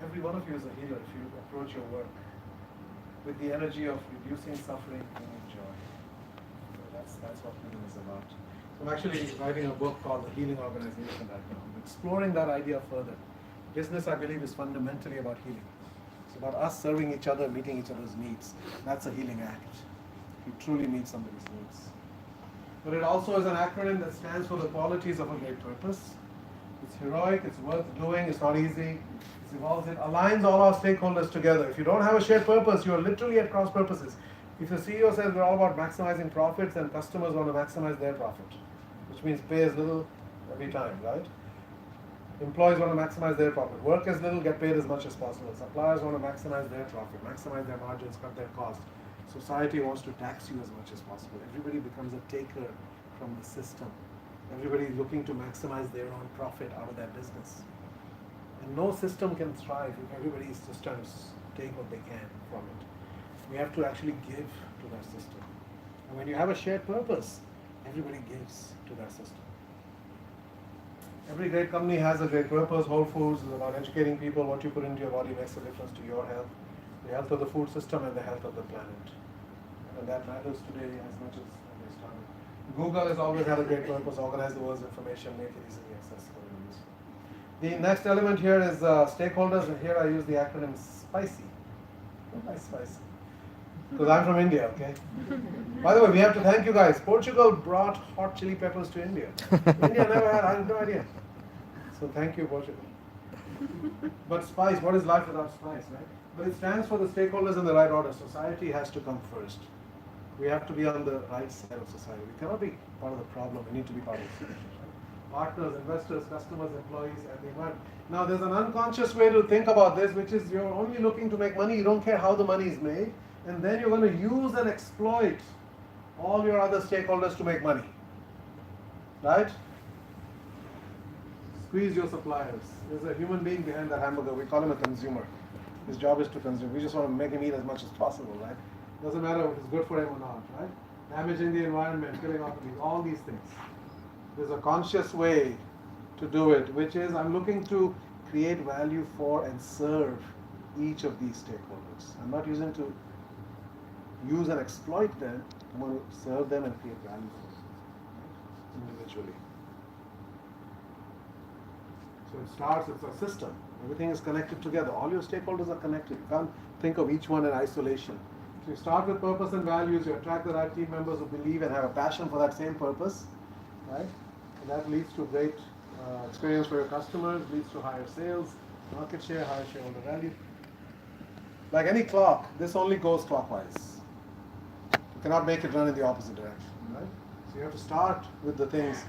Every one of you is a healer if you approach your work with the energy of reducing suffering and joy. So that's what healing is about. So I'm actually writing a book called The Healing Organization right now. I'm exploring that idea further. Business, I believe, is fundamentally about healing. It's about us serving each other, meeting each other's needs. That's a healing act. You truly meet somebody's needs. But it also is an acronym that stands for the qualities of a great purpose. It's heroic, it's worth doing, it's not easy, it evolves, it aligns all our stakeholders together. If you don't have a shared purpose, you're literally at cross purposes. If the CEO says we're all about maximizing profits, then customers want to maximize their profit, which means pay as little every time, right? Employees want to maximize their profit. Work as little, get paid as much as possible. Suppliers want to maximize their profit, maximize their margins, cut their costs. Society wants to tax you as much as possible. Everybody becomes a taker from the system. Everybody is looking to maximize their own profit out of their business. And no system can thrive if everybody is just trying to take what they can from it. We have to actually give to that system. And when you have a shared purpose, everybody gives to that system. Every great company has a great purpose. Whole Foods is about educating people. What you put into your body makes a difference to your health, the health of the food system, and the health of the planet. And that matters today as much as they started. Google has always had a great purpose: organize the world's information, make it easily accessible and useful. The next element here is stakeholders, and here I use the acronym SPICY. Why spicy? Because I'm from India, okay? By the way, we have to thank you guys. Portugal brought hot chili peppers to India. India never had, I have no idea. So thank you, Portugal. But spice, what is life without spice, right? But it stands for the stakeholders in the right order. Society has to come first. We have to be on the right side of society. We cannot be part of the problem. We need to be part of the solution. Right? Partners, investors, customers, employees, and the environment. Now, there's an unconscious way to think about this, which is you're only looking to make money. You don't care how the money is made, and then you're going to use and exploit all your other stakeholders to make money. Right? Squeeze your suppliers. There's a human being behind that hamburger. We call him a consumer. His job is to consume. We just want to make him eat as much as possible, right? Doesn't matter if it's good for him or not, right? Damaging the environment, killing off the bees, all these things. There's a conscious way to do it, which is I'm looking to create value for and serve each of these stakeholders. I'm not using to use and exploit them. I'm going to serve them and create value for them, right? Individually. So it starts, it's a system. Everything is connected together. All your stakeholders are connected. You can't think of each one in isolation. So you start with purpose and values, you attract the right team members who believe and have a passion for that same purpose, right? And that leads to great experience for your customers, leads to higher sales, market share, higher shareholder value. Like any clock, this only goes clockwise. You cannot make it run in the opposite direction, right? So you have to start with the things.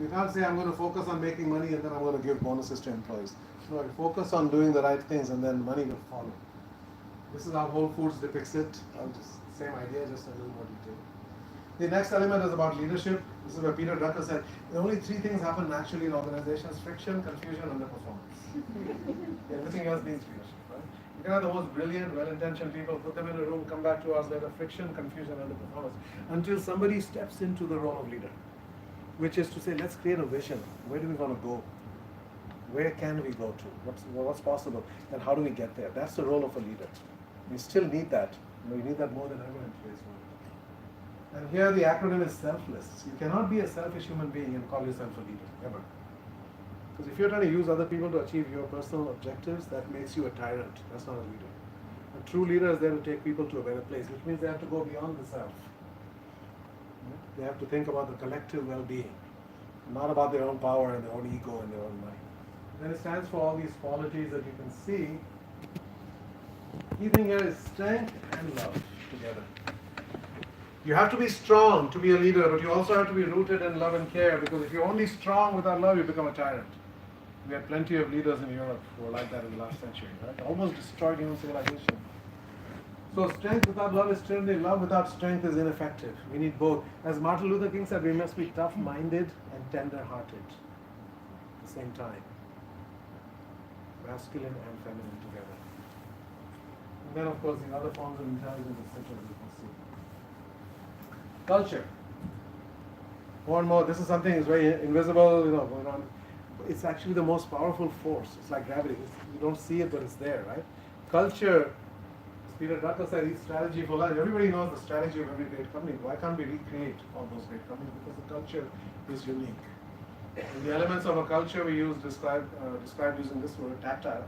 You can't say I'm going to focus on making money and then I'm going to give bonuses to employees. No, you focus on doing the right things and then money will follow. This is how Whole Foods depicts it. Same idea, just a little more detail. The next element is about leadership. This is where Peter Drucker said, the only three things happen naturally in organizations: friction, confusion, underperformance. Everything else needs leadership, right? You can have the most brilliant, well-intentioned people, put them in a room, come back 2 hours later, friction, confusion, underperformance, until somebody steps into the role of leader, which is to say, let's create a vision. Where do we want to go? Where can we go to? What's possible? And how do we get there? That's the role of a leader. We still need that. You need that more than ever in today's world. And here the acronym is selfless. You cannot be a selfish human being and call yourself a leader, ever. Because if you're trying to use other people to achieve your personal objectives, that makes you a tyrant. That's not a leader. A true leader is there to take people to a better place, which means they have to go beyond the self. They have to think about the collective well-being, not about their own power and their own ego and their own mind. Then it stands for all these qualities that you can see. Key thing here is strength and love together. You have to be strong to be a leader, but you also have to be rooted in love and care, because if you're only strong without love, you become a tyrant. We had plenty of leaders in Europe who were like that in the last century, right? Almost destroyed human civilization. So strength without love is tyranny. Love without strength is ineffective. We need both. As Martin Luther King said, we must be tough-minded and tender-hearted at the same time. Masculine and feminine together. And then, of course, the other forms of intelligence, etc., we can see. Culture. More and more, this is something that's very invisible, going on. It's actually the most powerful force. It's like gravity. You don't see it, but it's there, right? Culture, as Peter Drucker said, is strategy for life. Everybody knows the strategy of every great company. Why can't we recreate all those great companies? Because the culture is unique. And the elements of a culture we use describe using this word, tactile.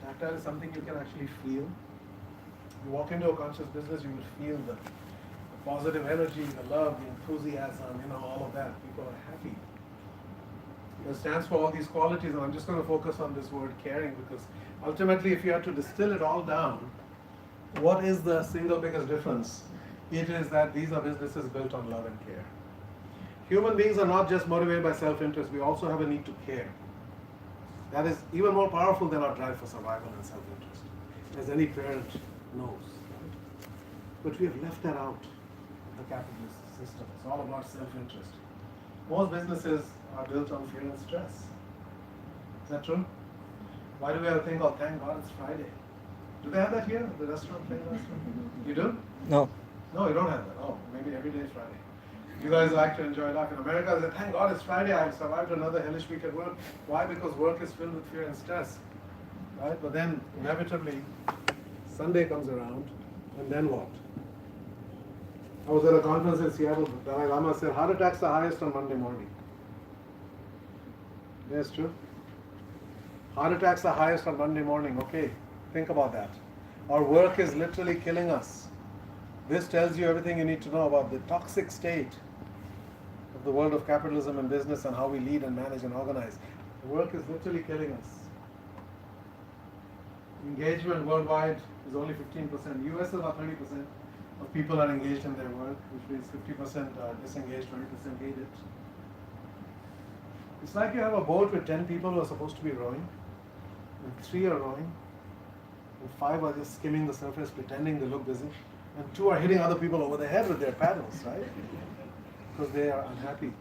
Tactile is something you can actually feel. You walk into a conscious business, you will feel the positive energy, the love, the enthusiasm, all of that. People are happy. It stands for all these qualities, and I'm just going to focus on this word caring, because ultimately, if you had to distill it all down, what is the single biggest difference? It is that these are businesses built on love and care. Human beings are not just motivated by self-interest, we also have a need to care. That is even more powerful than our drive for survival and self-interest, as any parent knows. Right? But we have left that out of the capitalist system. It's all about self-interest. Most businesses are built on fear and stress. Is that true? Why do we have a thing called "Thank God It's Friday"? Do they have that here? The restaurant thing? You do? No. No, you don't have that. Oh, maybe every day is Friday. You guys like to enjoy life. In America, they say, "Thank God it's Friday. I've survived another hellish week at work." Why? Because work is filled with fear and stress, right? But then inevitably, Sunday comes around, and then what? I was at a conference in Seattle. Dalai Lama said, heart attacks are highest on Monday morning. Yes, true. Heart attacks are highest on Monday morning. Okay, think about that. Our work is literally killing us. This tells you everything you need to know about the toxic state of the world of capitalism and business and how we lead and manage and organize. Work is literally killing us. Engagement worldwide is only 15%. US is about 30% of people are engaged in their work, which means 50% are disengaged, 20% hate it. It's like you have a boat with 10 people who are supposed to be rowing, and 3 are rowing, and 5 are just skimming the surface pretending they look busy, and 2 are hitting other people over the head with their paddles, right? Because they are unhappy.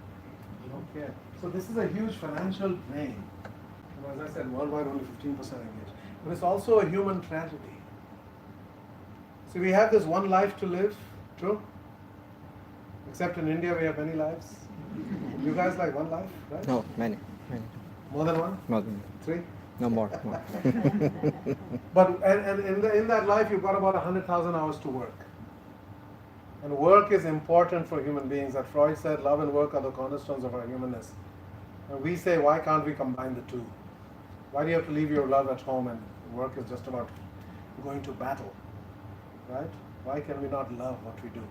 They don't care. So this is a huge financial drain. And as I said, worldwide only 15% engaged. But it's also a human tragedy. So we have this one life to live, true? Except in India we have many lives. You guys like one life, right? No, many. More than one? More than 3? no more. But and in that life you've got about 100,000 hours to work. And work is important for human beings. As Freud said, love and work are the cornerstones of our humanness. And we say, why can't we combine the two? Why do you have to leave your love at home and work is just about going to battle? Right? Why can we not love what we do?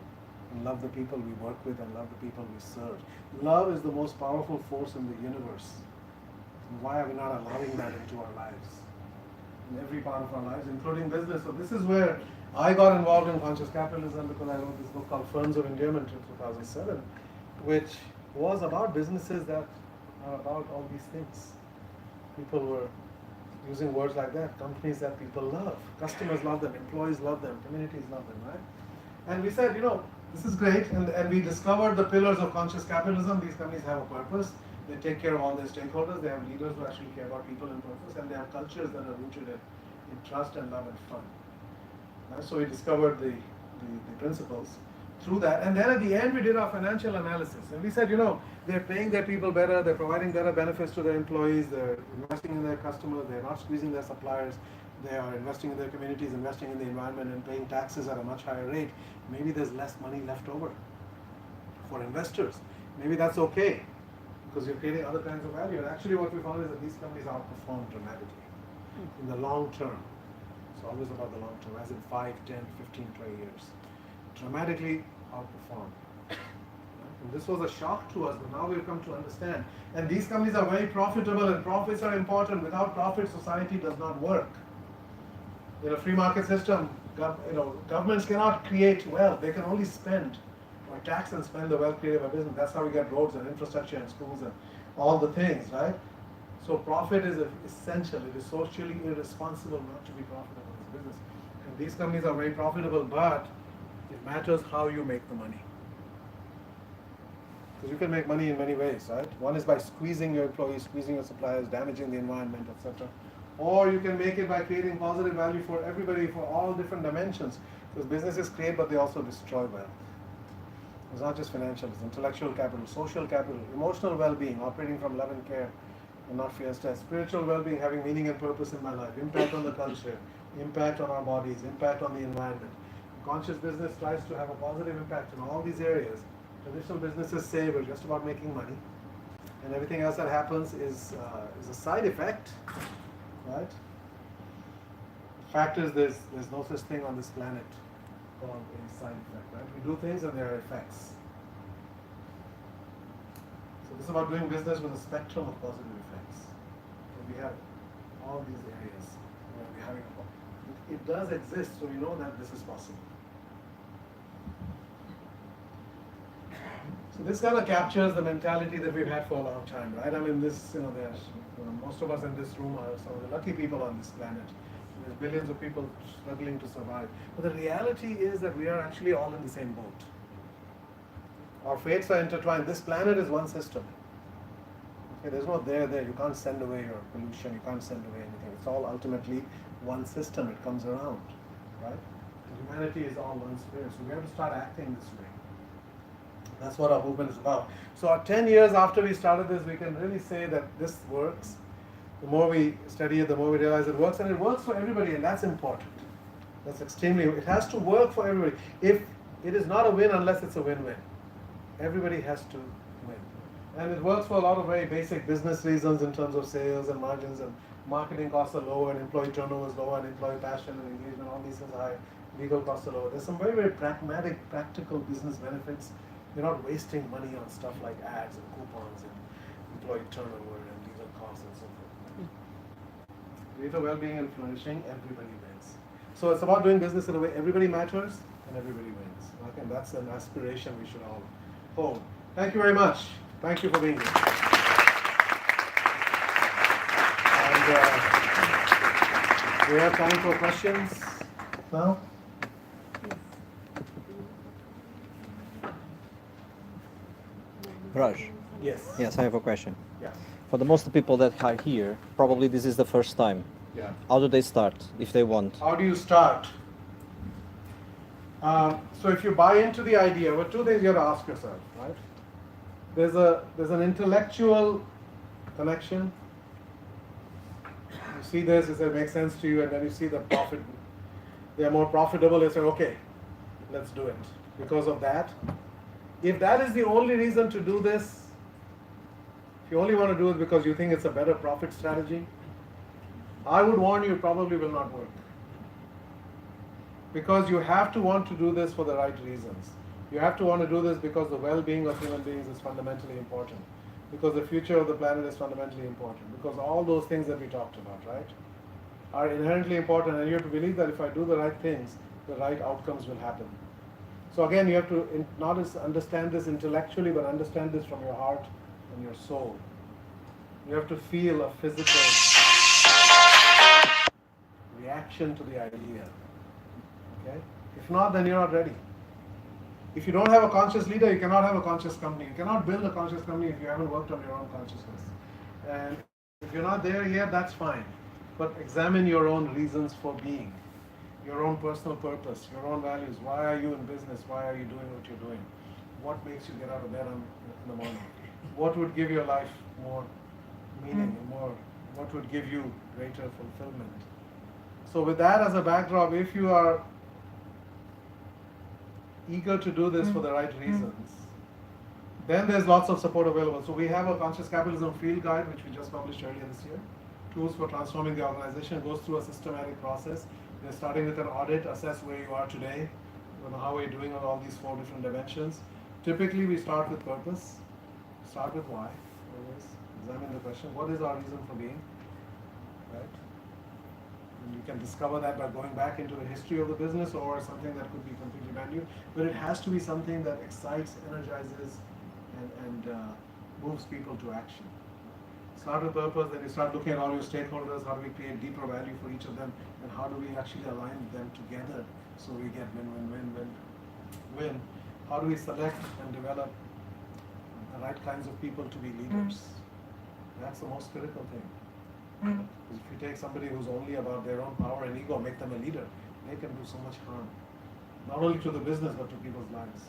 And love the people we work with and love the people we serve. Love is the most powerful force in the universe. And why are we not allowing that into our lives? In every part of our lives, including business. So this is where I got involved in conscious capitalism because I wrote this book called Ferns of Endearment in 2007, which was about businesses that are about all these things. People were using words like that, companies that people love, customers love them, employees love them, communities love them, right? And we said, this is great, and we discovered the pillars of conscious capitalism. These companies have a purpose, they take care of all their stakeholders, they have leaders who actually care about people and purpose, and they have cultures that are rooted in trust and love and fun. Right? So we discovered the principles through that, and then at the end we did our financial analysis, and we said, they're paying their people better, they're providing better benefits to their employees, they're investing in their customers, they're not squeezing their suppliers, they are investing in their communities, investing in the environment and paying taxes at a much higher rate. Maybe there's less money left over for investors. Maybe that's okay because you're creating other kinds of value. And actually what we found is that these companies outperform dramatically in the long term. It's always about the long term, as in 5, 10, 15, 20 years. Dramatically outperform. And this was a shock to us, but now we've come to understand. And these companies are very profitable, and profits are important. Without profit, society does not work. In a free market system, governments cannot create wealth. They can only spend or tax and spend the wealth created by business. That's how we get roads and infrastructure and schools and all the things, right? So profit is essential. It is socially irresponsible not to be profitable in this business. And these companies are very profitable, but it matters how you make the money. Because you can make money in many ways, right? One is by squeezing your employees, squeezing your suppliers, damaging the environment, etc. Or you can make it by creating positive value for everybody, for all different dimensions. Because businesses create, but they also destroy wealth. It's not just financial, it's intellectual capital, social capital, emotional well-being, operating from love and care, and not fear, stress. Spiritual well-being, having meaning and purpose in my life, impact on the culture, impact on our bodies, impact on the environment. Conscious business tries to have a positive impact in all these areas. Traditional businesses say we're just about making money, and everything else that happens is a side effect, right? The fact is there's no such thing on this planet called a side effect, right? We do things and there are effects. So this is about doing business with a spectrum of positive effects. And we have all these areas where we're having it does exist, so we know that this is possible. So this kind of captures the mentality that we've had for a long time, right? I mean, this, most of us in this room are some of the lucky people on this planet. There's billions of people struggling to survive. But the reality is that we are actually all in the same boat. Our fates are intertwined. This planet is one system. Okay, there's no there. You can't send away your pollution. You can't send away anything. It's all ultimately one system. It comes around, right? And humanity is all one spirit. So we have to start acting this way. That's what our movement is about. So 10 years after we started this, we can really say that this works. The more we study it, the more we realize it works, and it works for everybody, and that's important. That's extremely, it has to work for everybody. If it is not a win unless it's a win-win. Everybody has to win. And it works for a lot of very basic business reasons in terms of sales and margins, and marketing costs are lower, and employee turnover is lower, and employee passion and engagement, all these things are high. Legal costs are lower. There's some very, very pragmatic, practical business benefits. You're not wasting money on stuff like ads and coupons and employee turnover and legal costs and so forth. Greater well-being and flourishing, everybody wins. So it's about doing business in a way everybody matters and everybody wins. Okay, and that's an aspiration we should all hold. Thank you very much. Thank you for being here. And we have time for questions now. Raj, Yes. yes, I have a question. Yeah. For the most people that are here, probably this is the first time. Yeah. How do they start if they want? How do you start? So if you buy into the idea, well, two things you have to ask yourself, right? There's an intellectual connection. You see this, it makes sense to you, and then you see the profit. They are more profitable. You say, okay, let's do it because of that. If that is the only reason to do this, if you only want to do it because you think it's a better profit strategy, I would warn you, it probably will not work. Because you have to want to do this for the right reasons. You have to want to do this because the well-being of human beings is fundamentally important. Because the future of the planet is fundamentally important. Because all those things that we talked about, right, are inherently important. And you have to believe that if I do the right things, the right outcomes will happen. So again, you have to not just understand this intellectually, but understand this from your heart and your soul. You have to feel a physical reaction to the idea. Okay? If not, then you're not ready. If you don't have a conscious leader, you cannot have a conscious company. You cannot build a conscious company if you haven't worked on your own consciousness. And if you're not there yet, that's fine. But examine your own reasons for being, your own personal purpose, your own values. Why are you in business? Why are you doing what you're doing? What makes you get out of bed in the morning? What would give your life more meaning and more? What would give you greater fulfillment? So with that as a backdrop, if you are eager to do this for the right reasons, then there's lots of support available. So we have a Conscious Capitalism field guide, which we just published earlier this year. Tools for transforming the organization. It goes through a systematic process. We're starting with an audit, assess where you are today, how are you doing on all these 4 different dimensions. Typically, we start with purpose, start with why, always examine the question, what is our reason for being, right? And you can discover that by going back into the history of the business or something that could be completely brand new, but it has to be something that excites, energizes, and moves people to action. Start with purpose, then you start looking at all your stakeholders, how do we create deeper value for each of them, and how do we actually align them together so we get win-win-win-win. How do we select and develop the right kinds of people to be leaders? That's the most critical thing. Because if you take somebody who's only about their own power and ego, make them a leader, they can do so much harm. Not only to the business, but to people's lives.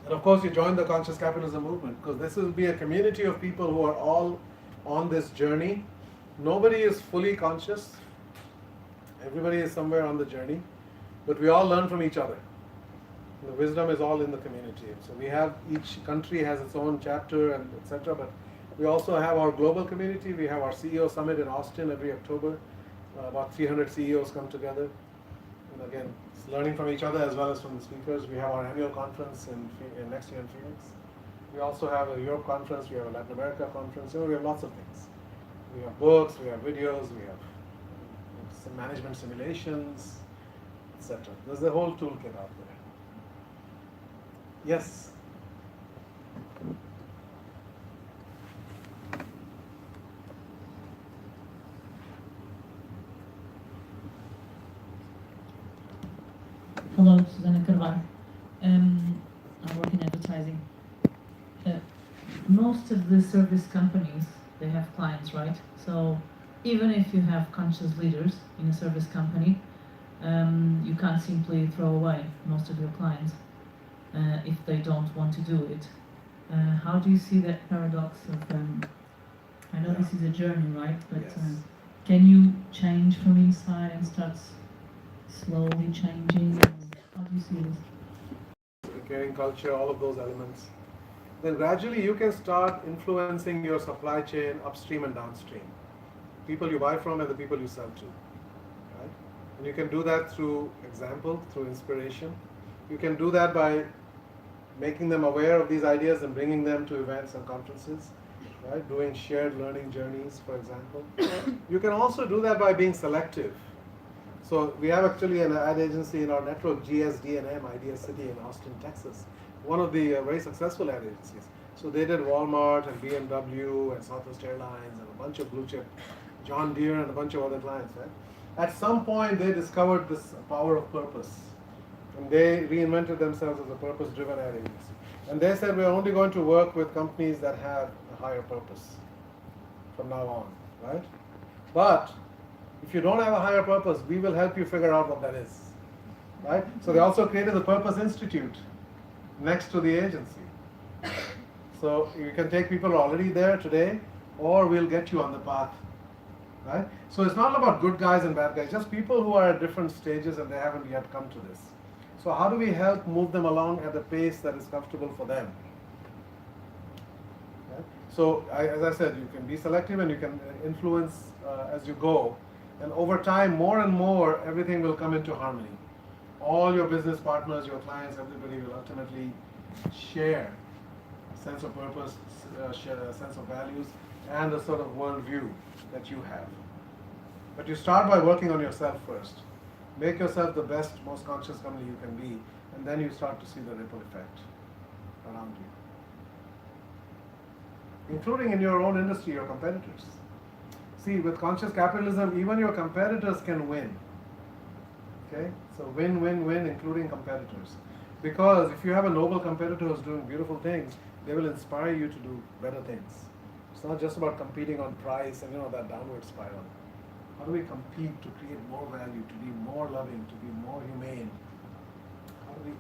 And of course, you join the Conscious Capitalism movement, because this will be a community of people who are all on this journey. Nobody is fully conscious. Everybody is somewhere on the journey. But we all learn from each other. The wisdom is all in the community. So we have, each country has its own chapter and etc. But we also have our global community. We have our CEO Summit in Austin every October. About 300 CEOs come together. And again, it's learning from each other as well as from the speakers. We have our annual conference in next year in Phoenix. We also have a Europe conference. We have a Latin America conference. We have lots of things. We have books. We have videos. We have some management simulations, etc. There's a whole toolkit out there. Yes. Hello, Susana Carvalho. I work in advertising. Most of the service companies, they have clients, right? So even if you have conscious leaders in a service company, you can't simply throw away most of your clients if they don't want to do it. How do you see that paradox of, I know this is a journey, right? But Yes. Can you change from inside and start slowly changing? How do you see this? Caring culture, all of those elements. Then gradually you can start influencing your supply chain upstream and downstream. People you buy from and the people you sell to. Right? And you can do that through example, through inspiration. You can do that by making them aware of these ideas and bringing them to events and conferences. right? Doing shared learning journeys, for example. You can also do that by being selective. So we have actually an ad agency in our network, GSD&M, Idea City in Austin, Texas. One of the very successful ad agencies. So they did Walmart and BMW and Southwest Airlines and a bunch of blue chip, John Deere and a bunch of other clients, right? At some point they discovered this power of purpose. And they reinvented themselves as a purpose-driven ad agency. And they said, we're only going to work with companies that have a higher purpose from now on, right? But if you don't have a higher purpose, we will help you figure out what that is, right? So they also created the Purpose Institute next to the agency. So you can take people who are already there today, or we'll get you on the path, right? So it's not about good guys and bad guys, just people who are at different stages and they haven't yet come to this. So how do we help move them along at a pace that is comfortable for them? Okay? So as I said, you can be selective and you can influence as you go. And over time, more and more, everything will come into harmony. All your business partners, your clients, everybody will ultimately share a sense of purpose, share a sense of values, and a sort of worldview that you have. But you start by working on yourself first. Make yourself the best, most conscious company you can be, and then you start to see the ripple effect around you. Including in your own industry, your competitors. See, with conscious capitalism, even your competitors can win. Okay? So win, win, win, including competitors. Because if you have a noble competitor who's doing beautiful things, they will inspire you to do better things. It's not just about competing on price and that downward spiral. How do we compete to create more value, to be more loving, to be more humane? How do we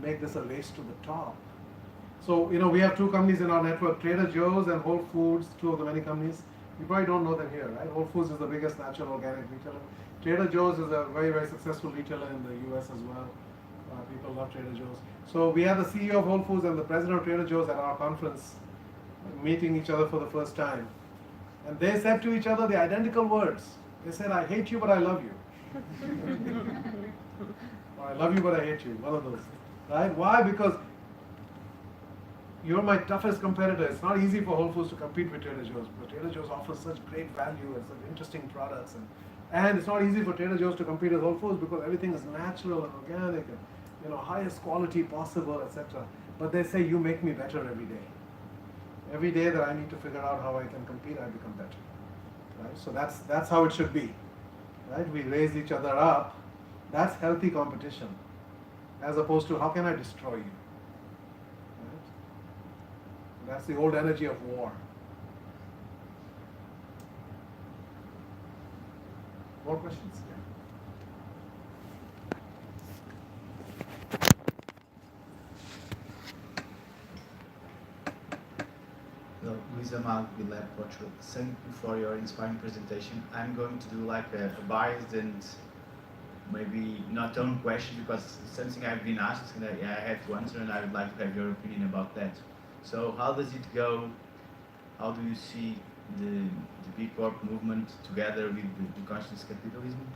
make this a race to the top? So, we have two companies in our network, Trader Joe's and Whole Foods, two of the many companies. You probably don't know them here, right? Whole Foods is the biggest natural organic retailer. Trader Joe's is a very, very successful retailer in the US as well. People love Trader Joe's. So we have the CEO of Whole Foods and the president of Trader Joe's at our conference, meeting each other for the first time. And they said to each other the identical words. They said, I hate you, but I love you. Or I love you, but I hate you. One of those. Right? Why? Because you're my toughest competitor. It's not easy for Whole Foods to compete with Trader Joe's, but Trader Joe's offers such great value and such interesting products. And it's not easy for Trader Joe's to compete with Whole Foods because everything is natural and organic and highest quality possible, etc. But they say, you make me better every day. Every day that I need to figure out how I can compete, I become better. Right? So that's how it should be. Right? We raise each other up. That's healthy competition. As opposed to how can I destroy you? Right? That's the old energy of war. More questions? Yeah. Hello, Luis Amal, Lab Portugal. Thank you for your inspiring presentation. I'm going to do like a biased and maybe not own question because it's something I've been asked and I have to answer and I would like to have your opinion about that. So how does it go? How do you see the B Corp movement together with the conscious capitalism?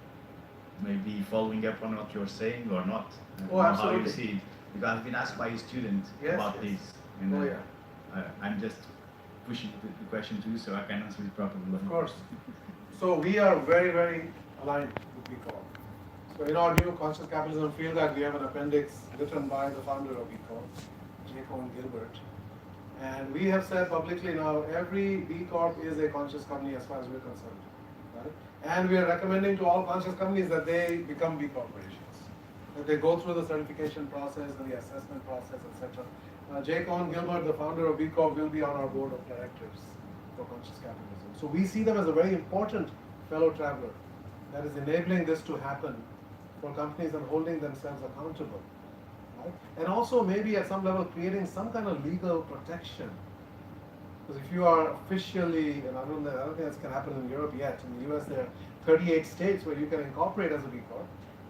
Maybe following up on what you're saying or not? Oh, absolutely. How you see it? Because I've been asked by a student about this. And I'm just pushing the question to you so I can answer it properly. Of course. So we are very, very aligned with B Corp. So in our new Conscious Capitalism field guide, we have an appendix written by the founder of B Corp, J. Cohen Gilbert. And we have said publicly now, every B Corp is a conscious company as far as we're concerned. Right? And we are recommending to all conscious companies that they become B corporations. That they go through the certification process and the assessment process, etc. J. Cohen Gilbert, the founder of B Corp, will be on our board of directors for Conscious Capitalism. So we see them as a very important fellow traveler that is enabling this to happen for companies and holding themselves accountable. Right? And also maybe at some level creating some kind of legal protection. Because if you are officially, and I don't think this can happen in Europe yet, in the US there are 38 states where you can incorporate as a B Corp.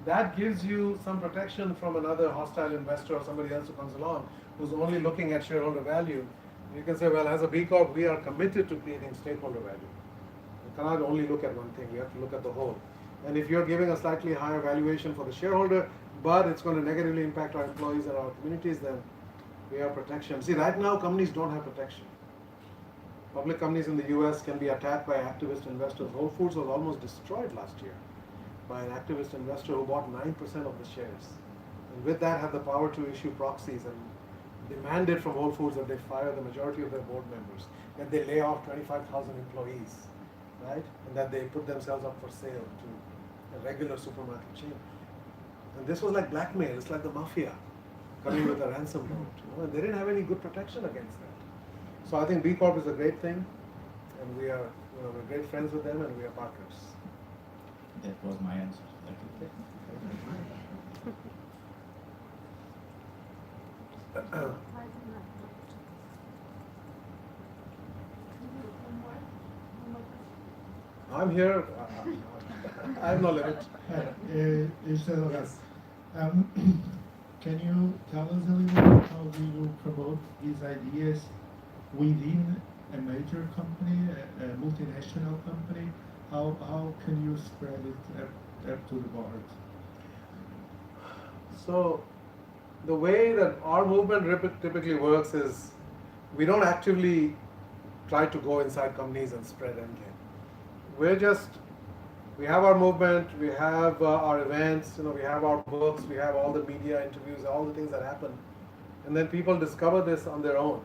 That gives you some protection from another hostile investor or somebody else who comes along who's only looking at shareholder value. You can say, well, as a B Corp, we are committed to creating stakeholder value. We cannot only look at one thing, we have to look at the whole. And if you're giving a slightly higher valuation for the shareholder, but it's going to negatively impact our employees and our communities, then we have protection. See, right now, companies don't have protection. public companies in the US can be attacked by activist investors. Whole Foods was almost destroyed last year by an activist investor who bought 9% of the shares. And with that had the power to issue proxies and demanded from Whole Foods that they fire the majority of their board members, that they lay off 25,000 employees, right? And that they put themselves up for sale to a regular supermarket chain. And this was like blackmail, it's like the mafia coming with a ransom note. And they didn't have any good protection against that. So I think B Corp is a great thing, and we are we're great friends with them, and we are partners. That was my answer. Thank you. I'm here. I have no limit. Yes. Can you tell us a little bit how do you promote these ideas within a major company, a multinational company? How can you spread it up to the board? So, the way that our movement typically works is we don't actively try to go inside companies and spread endgame. We have our movement, we have our events, we have our books, we have all the media interviews, all the things that happen, and then people discover this on their own,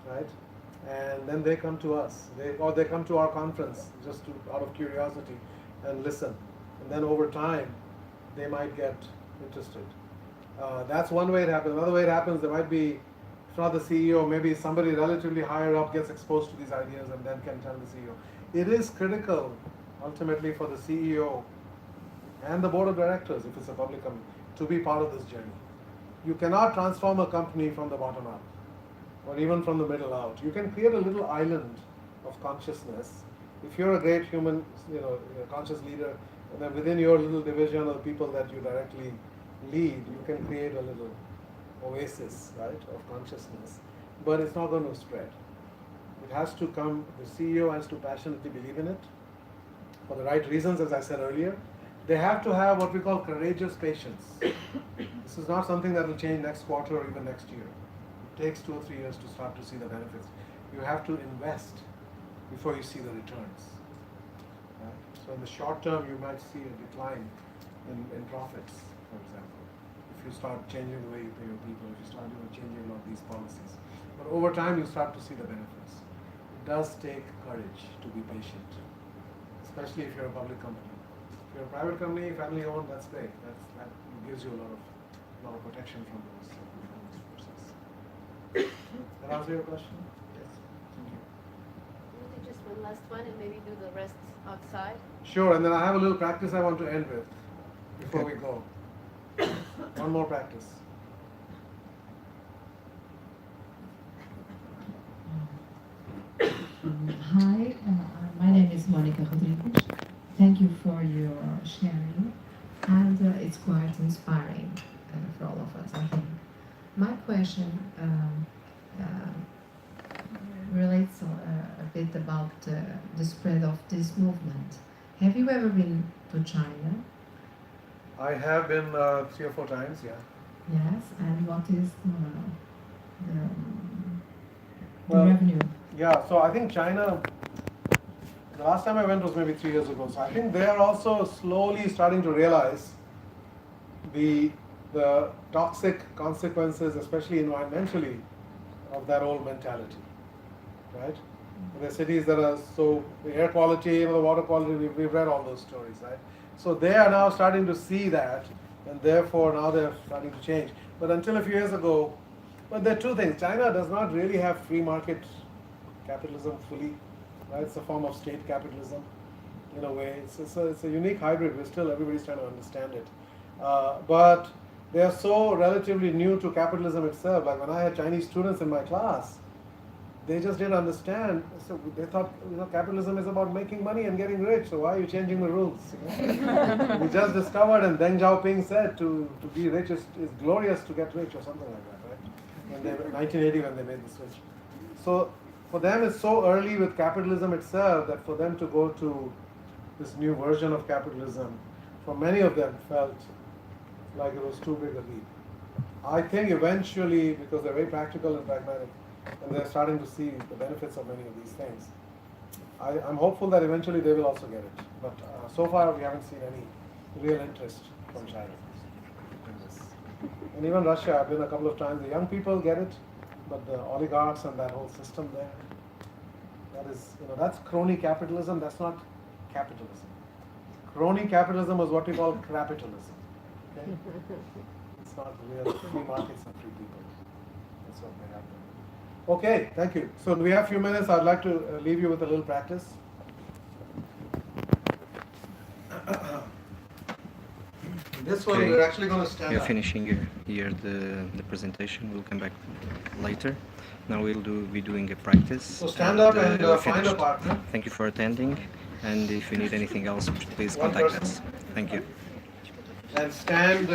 right? And then they come to us, they come to our conference just out of curiosity and listen, and then over time they might get interested. That's one way it happens. Another way it happens, there might be, if not the CEO, maybe somebody relatively higher up gets exposed to these ideas and then can tell the CEO. It is critical ultimately for the CEO and the board of directors, if it's a public company, to be part of this journey. You cannot transform a company from the bottom up or even from the middle out. You can create a little island of consciousness. If you're a great human, a conscious leader, and then within your little division of the people that you directly lead, you can create a little oasis, right, of consciousness. But it's not going to spread. It has to come, the CEO has to passionately believe in it for the right reasons, as I said earlier. They have to have what we call courageous patience. This is not something that will change next quarter or even next year. It takes 2 or 3 years to start to see the benefits. You have to invest before you see the returns. Right? So in the short term, you might see a decline in profits, for example, if you start changing the way you pay your people, if you start changing a lot of these policies. But over time, you start to see the benefits. It does take courage to be patient, especially if you're a public company. If you're a private company, family owned, that's great. That gives you a lot of protection from those forces. That answer your question? Yes, thank you. We'll do just one last one and maybe do the rest outside. Sure, and then I have a little practice I want to end with before we go. One more practice. Hi, my name is Monica Rodrigues. Thank you for your sharing, and it's quite inspiring for all of us, I think. My question relates a bit about the spread of this movement. Have you ever been to China? I have been 3 or 4 times, yeah. Yes, and what is the Well, revenue? Yeah, so I think China, the last time I went was maybe 3 years ago. So I think they are also slowly starting to realize the toxic consequences, especially environmentally, of that old mentality, right? There are cities that are the air quality, the water quality, we've read all those stories, right? So they are now starting to see that, and therefore now they're starting to change. But until a few years ago, but there are 2 things. China does not really have free market capitalism fully, right? It's a form of state capitalism in a way. It's a unique hybrid. Everybody's trying to understand it. But they are so relatively new to capitalism itself. Like when I had Chinese students in my class, they just didn't understand. So they thought, capitalism is about making money and getting rich. So why are you changing the rules? We just discovered, and Deng Xiaoping said to be rich is glorious to get rich or something like that, right? In 1980 when they made the switch. So for them it's so early with capitalism itself that for them to go to this new version of capitalism, for many of them felt like it was too big a leap. I think eventually, because they're very practical and pragmatic, and they're starting to see the benefits of many of these things. I'm hopeful that eventually they will also get it, but so far we haven't seen any real interest from China in this. And even Russia, I've been a couple of times, the young people get it, but the oligarchs and that whole system there, that is, that's crony capitalism, that's not capitalism. Crony capitalism is what we call crapitalism. Okay? It's not real free markets and free people. That's what they have there. Okay, thank you. So we have a few minutes. I'd like to leave you with a little practice. This one, Okay. we're actually going to stand We are up. finishing here the presentation. We'll come back later. Now we'll be doing a practice. So stand up and we're find a finished. partner. Thank you for attending, and if you need anything else, please One contact person. us. Thank you. And stand